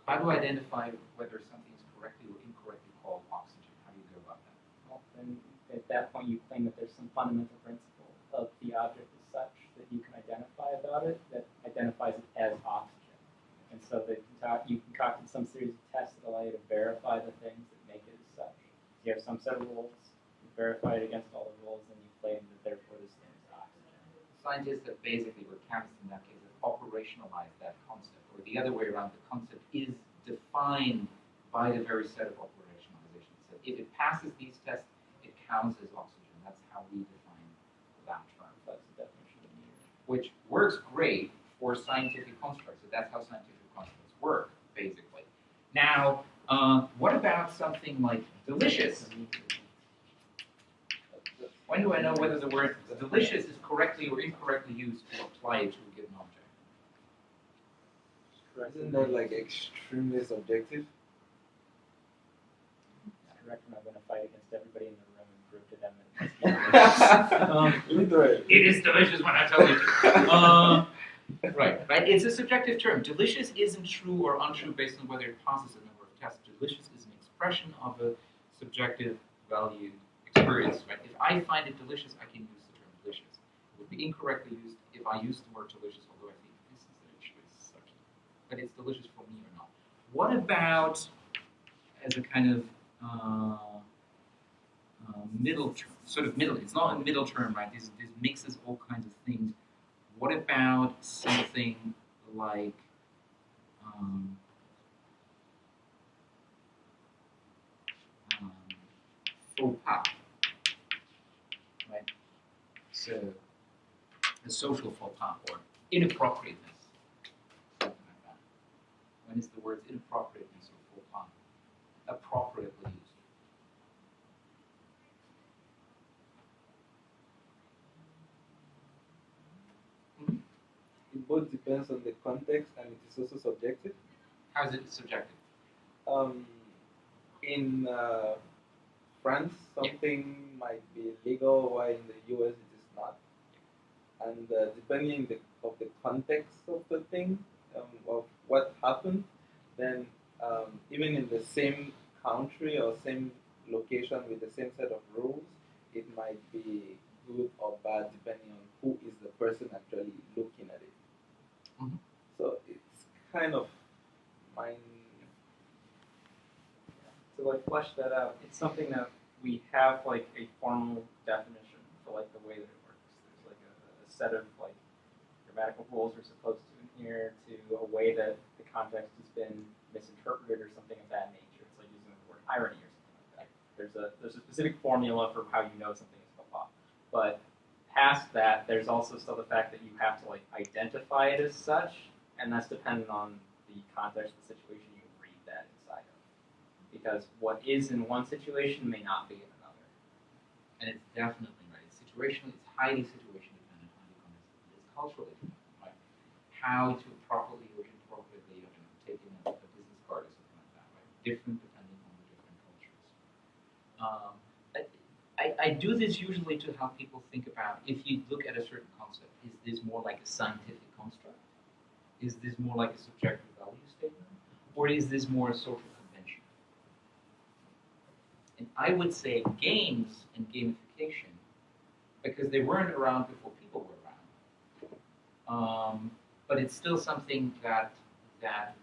how do I identify whether something is correctly or incorrectly called oxygen? How do you go about that? Well, then at that point you claim that there's some fundamental principle of the object as such that you can identify about it that identifies it as oxygen. And so that you concocted some series of tests that allow you to verify the things that make it as such. You have some set of rules, you verify it against all the rules, and you claim that therefore this thing is oxygen. Scientists have basically, or chemists in that case, have operationalized that concept, or the other way around, the concept is defined by the very set of operationalization. So if it passes these tests, it counts as oxygen. That's how we define that term. That's the definition of meter. Which works great for scientific constructs. So that's how scientific constructs work, basically. Now, what about something like delicious? When do I know whether the word delicious is correctly or incorrectly used to apply it to a given object? Isn't that like extremely subjective? Correct, and I'm going to fight against everybody in the room and prove to them that it's delicious. It is delicious when I tell you to. Right. It's a subjective term. Delicious isn't true or untrue based on whether it passes a number of tests. Delicious is an expression of a subjective value experience, right? If I find it delicious, I can use the term delicious. It would be incorrectly used if I use the word delicious, although I think this is delicious, such but it's delicious for me or not. What about as a kind of middle term, sort of middle? It's not a middle term, right? This mixes all kinds of things. What about something like faux pas, right? So a social faux pas or inappropriateness, something like that. When is the words inappropriateness or faux pas appropriately used? It both depends on the context and it is also subjective. How is it subjective? In France, something might be legal, while in the US it is not. And depending of the context of the thing, of what happened, then even in the same country or same location with the same set of rules, it might be good or bad depending on who is the person actually looking at it. Mm-hmm. So it's kind of mind. To like flesh that out, it's something that we have like a formal definition for like the way that it works. There's like a set of like grammatical rules we're supposed to adhere to, a way that the context has been misinterpreted or something of that nature. It's like using the word irony or something like that. There's a specific formula for how you know something is faux pas. But past that, there's also still the fact that you have to like identify it as such, and that's dependent on the context of the situation you read that inside of. Because what is in one situation may not be in another. And it's definitely right. It's situational. It's highly situation dependent, highly context. It's culturally dependent, right? How to properly or inappropriately, take in a business card or something like that, right? Different depending on the different cultures. I do this usually to help people think about, if you look at a certain concept, is this more like a scientific construct? Is this more like a subjective value statement? Or is this more a social convention? And I would say games and gamification, because they weren't around before people were around, but it's still something that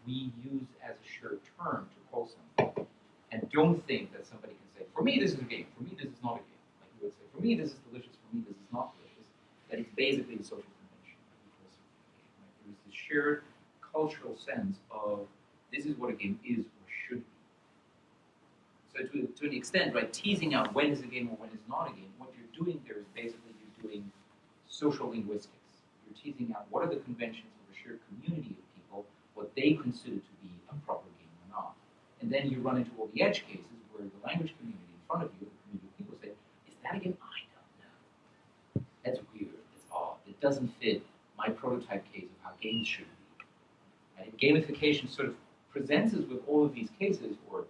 we use as a shared term to call something, and don't think that somebody can say, for me this is a game, for me this is not a game. Like you would say, for me this is delicious, for me this is not delicious. That it's basically a social convention. Right? There's this shared cultural sense of this is what a game is or should be. So to an extent, right, teasing out when is a game or when is not a game, what you're doing there is basically you're doing social linguistics. You're teasing out what are the conventions of a shared community of people, what they consider to be a proper game or not. And then you run into all the edge cases where the language community in front of you, the community of people say, is that a game? I don't know. That's weird. It's odd. It doesn't fit my prototype case of how games should be. And gamification sort of presents us with all of these cases, or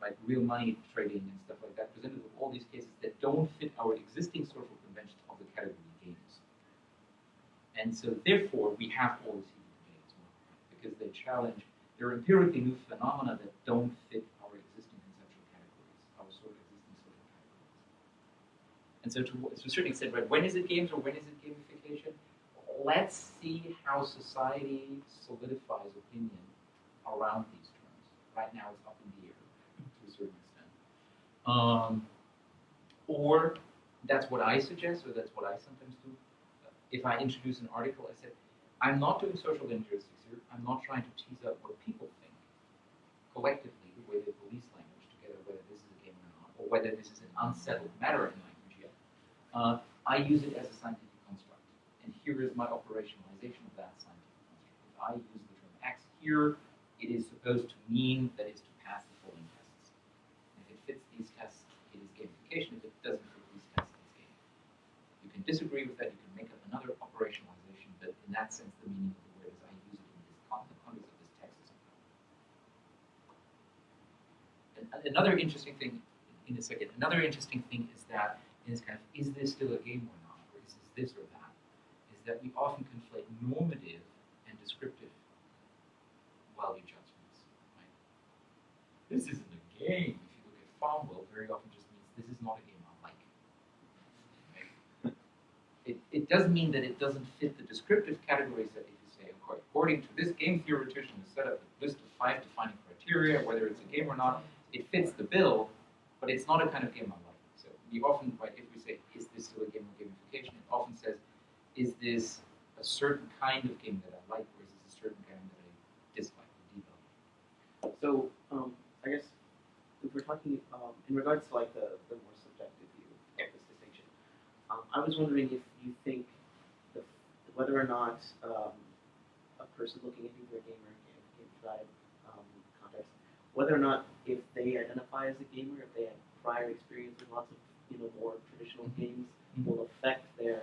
like real money trading and stuff like that, presented with all these cases that don't fit our existing social conventions of the category games. And so therefore, we have all this heated debate as well, because they challenge, there are empirically new phenomena that don't fit our existing conceptual categories, our sort of existing social categories. And so to a certain extent, right, when is it games or when is it gamification? Let's see how society solidifies opinion around these terms. Right now it's up in the air to a certain extent. Or that's what I suggest, or that's what I sometimes do. If I introduce an article, I said, I'm not doing social linguistics here. I'm not trying to tease out what people think collectively, the way they police language together, whether this is a game or not, or whether this is an unsettled matter in language yet. I use it as a scientific construct. And here is my operationalization of that scientific construct. If I use the term X here, it is supposed to mean that it's to pass the following tests. And if it fits these tests, it is gamification. If it doesn't fit these tests, it's game. You can disagree with that. You can make up another operationalization, but in that sense, the meaning of the word is I use it in this context of this text. And another interesting thing, in a second, another interesting thing is that is this still a game or not, or is this or that? Is that we often conflate normative and descriptive value judgments. Right? This isn't a game. If you look at Farmville, very often just means this is not a game I like. Right? It does mean that it doesn't fit the descriptive categories that if you say, according to this game theoretician who set up a list of 5 defining criteria, whether it's a game or not, it fits the bill, but it's not a kind of game I like. So we often, right, if we say, is this still a game of gamification, it often says, is this a certain kind of game that I like, or is this a certain game that I dislike or devalue? So, I guess if we're talking in regards to like the more subjective view of this distinction, I was wondering if you think whether or not a person looking into their gamer game tribe context, whether or not if they identify as a gamer, if they have prior experience with lots of more traditional games, will affect their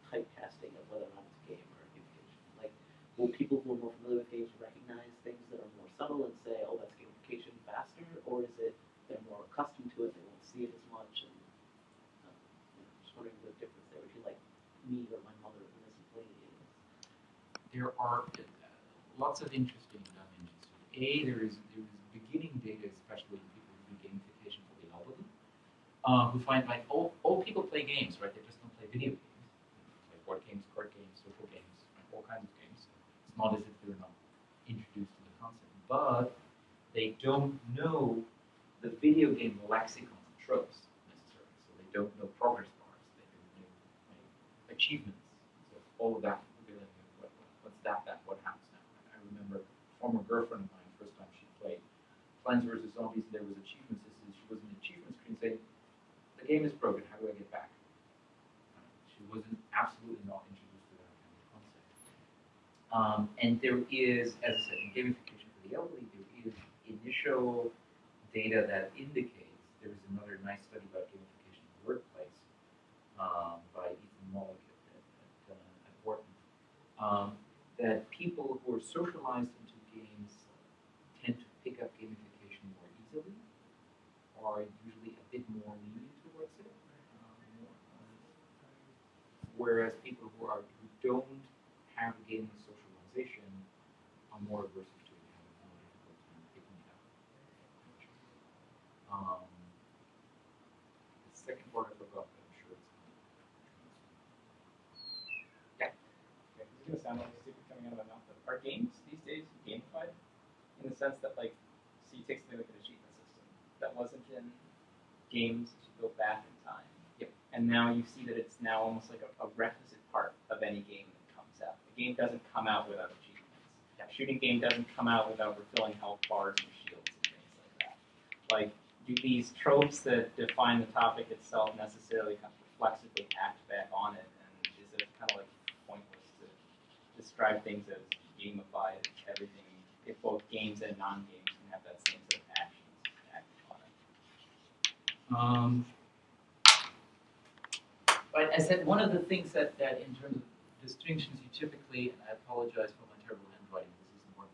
typecasting of whether or not it's a game or a gamification. Like, will people who are more familiar with games recognize things that are more subtle and say, oh, that's gamification faster, or is it they're more accustomed to it, they won't see it as much, and just wondering the difference there between like me or my mother who doesn't play games. There are lots of interesting dimensions. There is beginning data, especially in people who do gamification for the elderly, who find like all people play games, right? They just don't play video games. They play board games, card games, social games, right? All kinds of games. It's not as if they're not introduced to the concept, but they don't know the video game lexicon and tropes necessarily. So they don't know progress bars. They don't know achievements. So all of that. What's that? What happens now? I remember a former girlfriend of mine, first time she played Plants vs. Zombies, there was achievement system. She was an achievement screen saying, the game is broken, how do I get back? She wasn't absolutely not introduced to that kind of concept. And there is, as I said, in gamification for the elderly, there is initial data that indicates, there was another nice study about gamification in the workplace by Ethan Mollick at Wharton, that people who are socialized into games tend to pick up gamification more easily, are usually a bit more leaning towards it, whereas people who don't have gaming socialization are more averse to it, having a more difficult time picking it up. The second part I forgot, but I'm sure it's coming. Yeah. Yeah, this is gonna sound like stupid coming out of my mouth, but are games these days gamified? In the sense that, like, so you take something like an achievement system that wasn't in games to go back in time. Yep. And now you see that it's now almost like a requisite part of any game that comes out. The game doesn't come out without achievements. Yep. A shooting game doesn't come out without refilling health bars and shields and things like that. Like, do these tropes that define the topic itself necessarily kind of reflexively act back on it? And is it kind of like pointless to describe things as gamified if everything, if both games and non-games can have that same set of actions acted on it? But I said one of the things that in terms of distinctions you typically, and I apologize for my terrible handwriting, this is more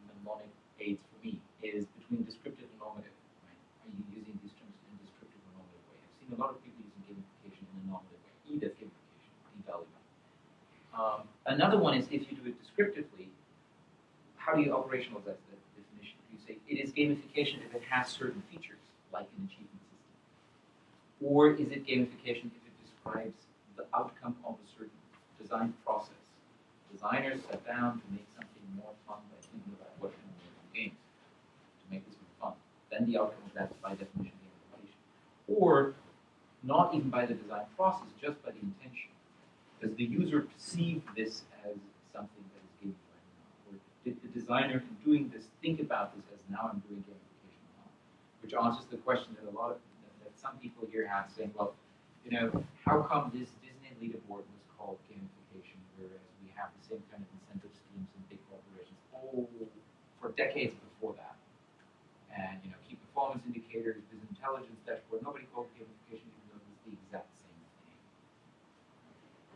mnemonic aids for me, is between descriptive and normative. Right? Are you using these terms in descriptive or normative way? I've seen a lot of people using gamification in a normative way. E, that's gamification, devaluing. Another one is if you do it descriptively, how do you operationalize that definition? You say it is gamification if it has certain features, like an achievement system. Or is it gamification if it describes the outcome of a certain design process? Designers sat down to make something more fun by thinking about what can we make in games to make this more fun. Then the outcome of that is by definition gamification. Or not even by the design process, just by the intention. Does the user perceive this as something that is gamified or not? Or did the designer in doing this think about this as now I'm doing gamification or not? Which answers the question that that some people here have saying, well, how come this Disney leaderboard was called gamification, whereas we have the same kind of incentive schemes in big corporations for decades before that? And key performance indicators, business intelligence dashboard, nobody called gamification even though it was the exact same thing.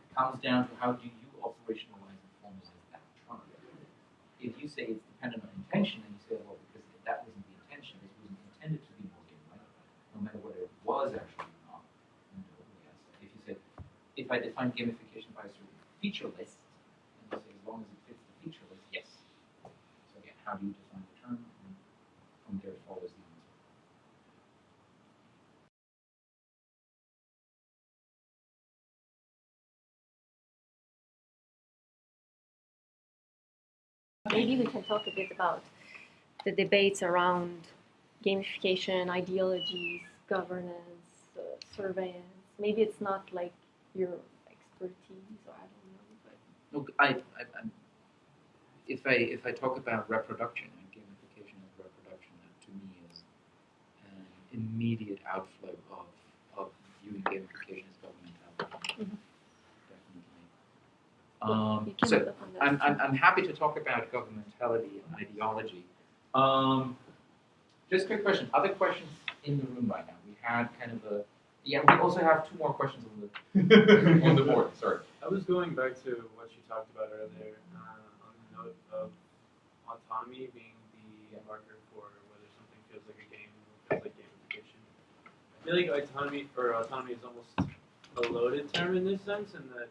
It comes down to how do you operationalize and formalize that term. If you say it's dependent on intention, and you say, well, because that wasn't the intention, this wasn't intended to be more game-like, no matter whether it was actually or not. If you say, if I define gamification by a certain feature list, and you say as long as it fits the feature list, yes. So again, how do you define the term? And from there follows the answer. Maybe we can talk a bit about the debates around gamification, ideologies, governance, surveillance. Maybe it's not like your expertise, or I don't know. But Look, if I talk about reproduction and gamification of reproduction, that to me is an immediate outflow of viewing gamification as governmentality. Mhm. Definitely. You can So look up on that. I'm happy to talk about governmentality and ideology. Just a quick question. Other questions in the room right now? We had kind of a we also have two more questions on the on the board. Sorry. I was going back to what you talked about earlier on the note of autonomy being the marker for whether something feels like a game or feels like gamification. I feel like autonomy is almost a loaded term in this sense, in that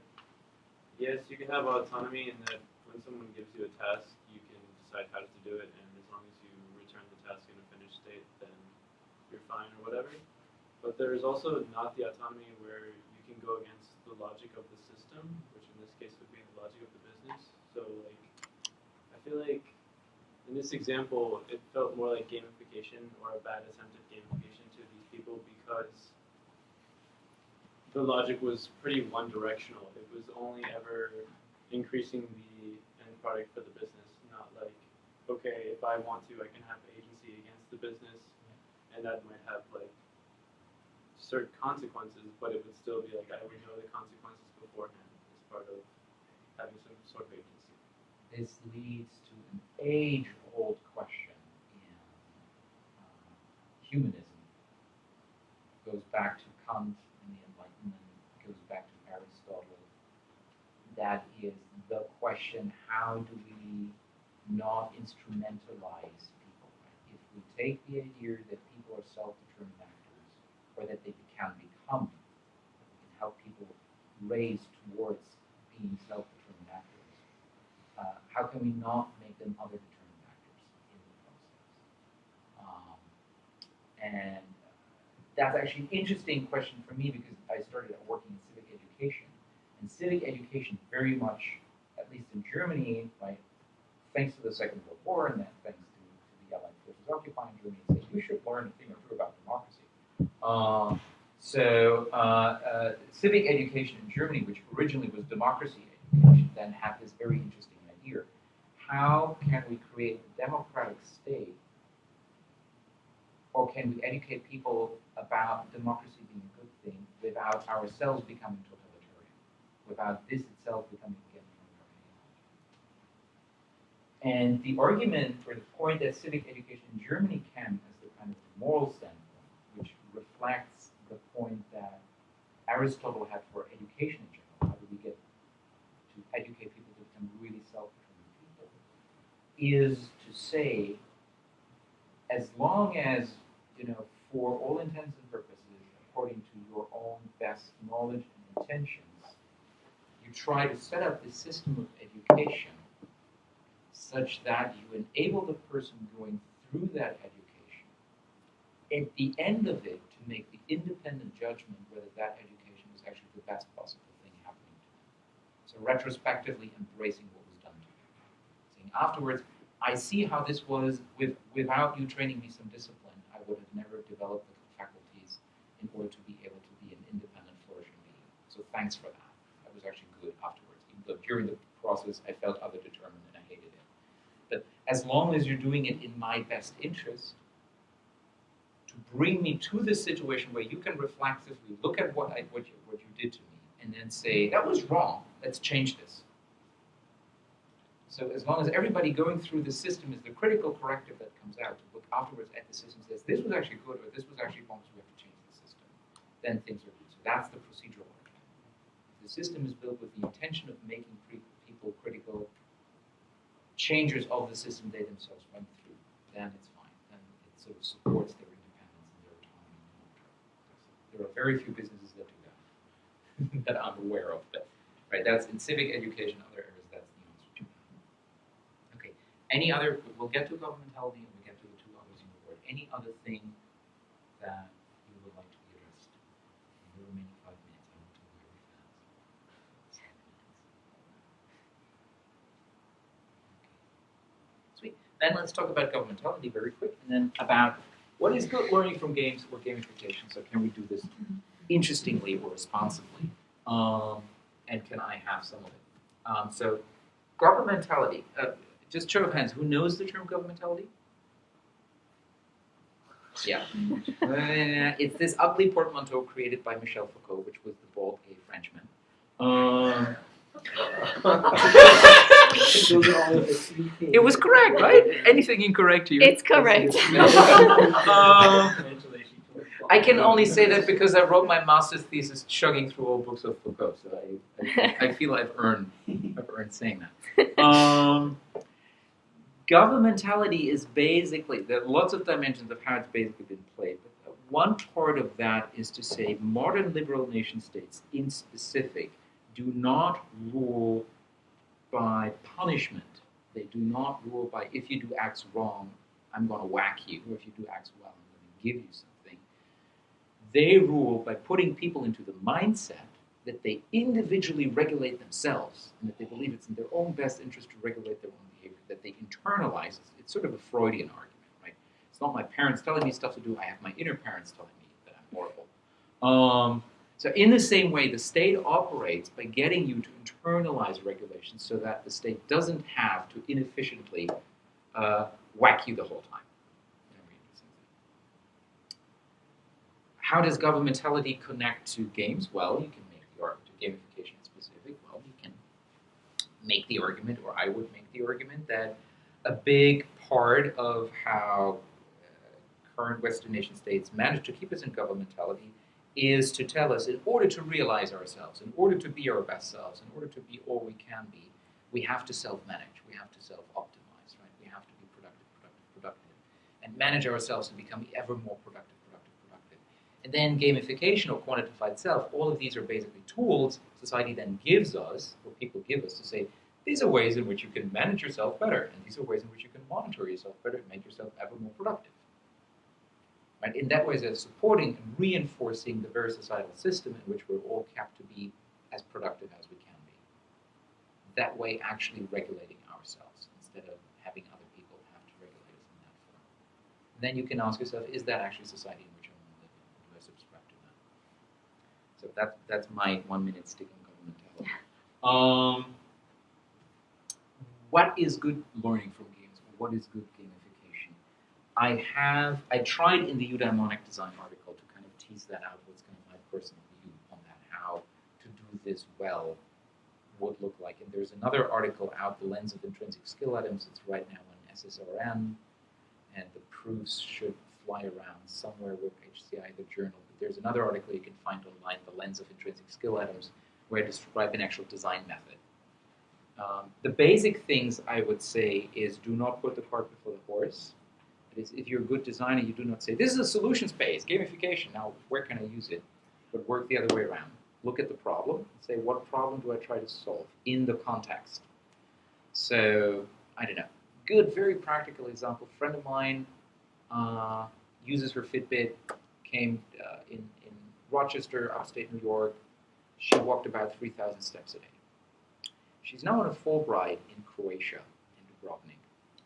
yes, you can have autonomy in that when someone gives you a task, you can decide how to do it, and as long as you return the task in a finished state, then you're fine or whatever. But there's also not the autonomy where you can go against the logic of the system, which in this case would be the logic of the business. So like, I feel like in this example, it felt more like gamification or a bad attempt at gamification to these people because the logic was pretty one-directional. It was only ever increasing the end product for the business, not like, okay, if I want to, I can have agency against the business, and that might have like certain consequences, but it would still be like I would know the consequences beforehand as part of having some sort of agency. This leads to an age-old question in humanism. It goes back to Kant and the Enlightenment. It goes back to Aristotle. That is the question: how do we not instrumentalize people? If we take the idea that people are self-determined actors, or that they can become, we can help people raise towards being self-determined actors. How can we not make them other determined actors in the process? And that's actually an interesting question for me because I started working in civic education. And civic education very much, at least in Germany, right, thanks to the Second World War and then thanks to the Allied forces occupying Germany, said you should learn a thing or two about democracy. Civic education in Germany, which originally was democracy education, then had this very interesting idea. How can we create a democratic state, or can we educate people about democracy being a good thing without ourselves becoming totalitarian, without this itself becoming again our ideology? And the argument or the point that civic education in Germany can, as the kind of moral standpoint, which reflects the point that Aristotle had for education in general, how do we get to educate people to become really self-determined people, is to say, as long as, for all intents and purposes, according to your own best knowledge and intentions, you try to set up this system of education such that you enable the person going through that education, at the end of it, to make the independent judgment whether that education was actually the best possible thing happening to them. So retrospectively embracing what was done to them. Saying afterwards, I see how this was, without you training me some discipline, I would have never developed the faculties in order to be able to be an independent, flourishing being. So thanks for that. That was actually good afterwards. Even though during the process I felt other determined and I hated it. But as long as you're doing it in my best interest, to bring me to the situation where you can reflexively look at what you did to me and then say, that was wrong, let's change this. So as long as everybody going through the system is the critical corrective that comes out to look afterwards at the system, says this was actually good or this was actually wrong, so we have to change the system, then things are good. So that's the procedural argument. If the system is built with the intention of making people critical changers of the system they themselves went through, then it's fine. Then it sort of supports their independence and their autonomy. There are very few businesses that do that, that I'm aware of. But Right, that's in civic education, other areas, that's the answer to that. Okay, any other, we'll get to governmentality and we'll get to the two others in the word. Any other thing that you would like to be addressed? In the remaining 5 minutes, I want to go very fast. 7 minutes. Okay. Sweet. Then let's talk about governmentality very quick, and then about what is good learning from games or gamification. So can we do this interestingly or responsibly? And can I have some of it? So governmentality, just show of hands, who knows the term governmentality? Yeah. It's this ugly portmanteau created by Michel Foucault, which was the bald gay Frenchman. It was correct, right? Anything incorrect to you? It's correct. I can only say that because I wrote my master's thesis chugging through all books of Foucault, so I feel I've earned saying that. Governmentality is basically, there are lots of dimensions of how it's basically been played, but one part of that is to say modern liberal nation states in specific do not rule by punishment. They do not rule by, if you do acts wrong, I'm going to whack you, or if you do acts well, I'm going to give you something. They rule by putting people into the mindset that they individually regulate themselves, and that they believe it's in their own best interest to regulate their own behavior, that they internalize it. It's sort of a Freudian argument, right? It's not my parents telling me stuff to do, I have my inner parents telling me that I'm horrible. So in the same way, the state operates by getting you to internalize regulations so that the state doesn't have to inefficiently whack you the whole time. How does governmentality connect to games? Well, you can make the argument to gamification specific. Well, you can make the argument, or I would make the argument, that a big part of how current Western nation states manage to keep us in governmentality is to tell us, in order to realize ourselves, in order to be our best selves, in order to be all we can be, we have to self-manage, we have to self-optimize, right? We have to be productive, and manage ourselves to become ever more productive. And then gamification or quantified self, all of these are basically tools society then gives us, or people give us, to say, these are ways in which you can manage yourself better, and these are ways in which you can monitor yourself better and make yourself ever more productive. Right? In that way, they're supporting and reinforcing the very societal system in which we're all kept to be as productive as we can be. That way, actually regulating ourselves instead of having other people have to regulate us in that form. And then you can ask yourself, is that actually society in which I want to live in? Do I subscribe to that? So that's my 1 minute stick on governmentality. What is good learning from games? What is good gamification? I tried in the eudaimonic design article to kind of tease that out, what's kind of my personal view on that, how to do this well would look like. And there's another article out, The Lens of Intrinsic Skill Items. It's right now on SSRN, and the proofs should fly around somewhere with HCI, the journal. But there's another article you can find online, The Lens of Intrinsic Skill Items, where I describe an actual design method. The basic things I would say is, do not put the cart before the horse. That is, if you're a good designer, you do not say, this is a solutions-based gamification, now where can I use it? But work the other way around. Look at the problem and say, what problem do I try to solve in the context? So, I don't know. Good, very practical example. A friend of mine uses her Fitbit, came in Rochester, upstate New York. She walked about 3,000 steps a day. She's now on a Fulbright in Croatia, in Dubrovnik,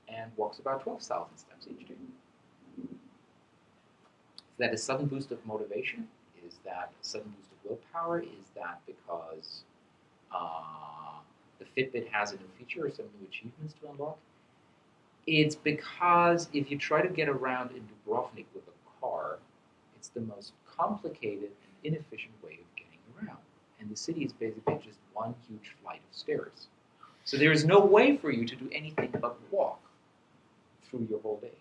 and walks about 12,000 steps each day. Is that a sudden boost of motivation? Is that a sudden boost of willpower? Is that because the Fitbit has a new feature or some new achievements to unlock? It's because if you try to get around in Dubrovnik with a car, it's the most complicated and inefficient way of getting around. And the city is basically just one huge flight of stairs. So there is no way for you to do anything but walk through your whole day.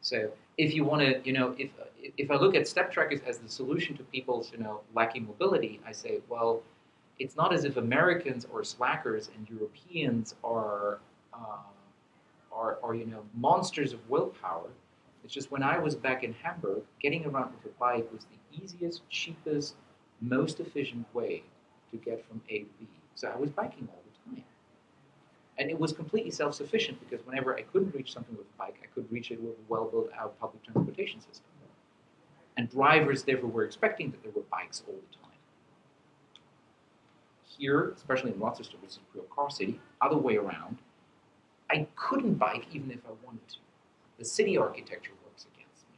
So if you want to, if I look at step trackers as the solution to people's, lacking mobility, I say, well, it's not as if Americans or slackers and Europeans are monsters of willpower. It's just when I was back in Hamburg, getting around with a bike was the easiest, cheapest, most efficient way to get from A to B. So I was biking all the time. And it was completely self-sufficient because whenever I couldn't reach something with a bike, I could reach it with a well-built-out public transportation system. And drivers, therefore, were expecting that there were bikes all the time. Here, especially in Rochester, which is a real car city, other way around, I couldn't bike even if I wanted to. The city architecture works against me.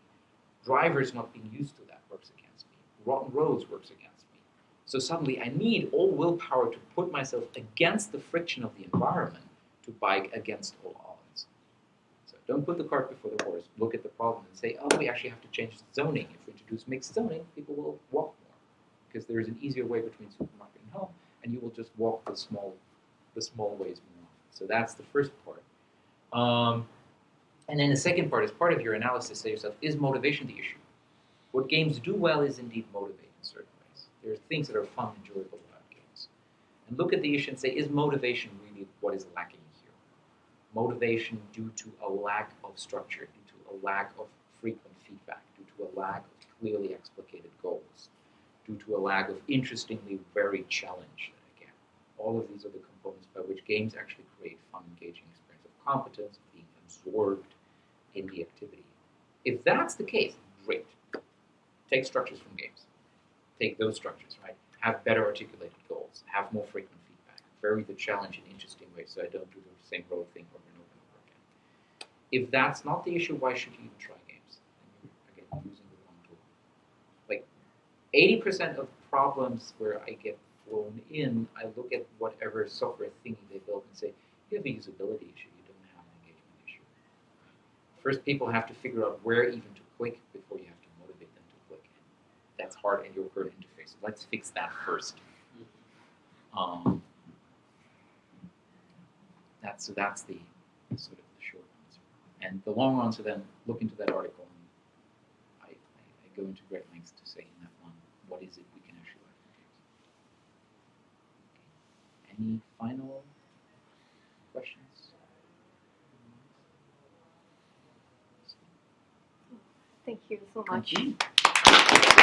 Drivers not being used to that works against me. Rotten roads works against me. So suddenly I need all willpower to put myself against the friction of the environment to bike against all odds. So don't put the cart before the horse. Look at the problem and say, oh, we actually have to change the zoning. If we introduce mixed zoning, people will walk more because there is an easier way between supermarket and home, and you will just walk the small ways more often. So that's the first part. And then the second part, as part of your analysis, say yourself, is motivation the issue? What games do well is indeed motivate in certain ways. There are things that are fun and enjoyable about games. And look at the issue and say, is motivation really what is lacking here? Motivation due to a lack of structure, due to a lack of frequent feedback, due to a lack of clearly explicated goals, due to a lack of interestingly varied challenge. Again, all of these are the components by which games actually create fun, engaging experience of competence, of being absorbed in the activity. If that's the case, great. Take structures from games. Take those structures, right? Have better articulated goals. Have more frequent feedback. Vary the challenge in interesting ways so I don't do the same road thing over and over and over again. If that's not the issue, why should you even try games? And you're, again, using the wrong tool. Like, 80% of problems where I get thrown in, I look at whatever software thingy they built and say, you have a usability issue, you don't have an engagement issue. First, people have to figure out where even to click before you have to motivate them to click. That's hard in your current interface. So let's fix that first. That's the sort of the short answer. And the long answer then, look into that article, and I go into great lengths to say in that one, what is it we can actually learn from games. Okay. Any final questions? Thank you so much. Thank you.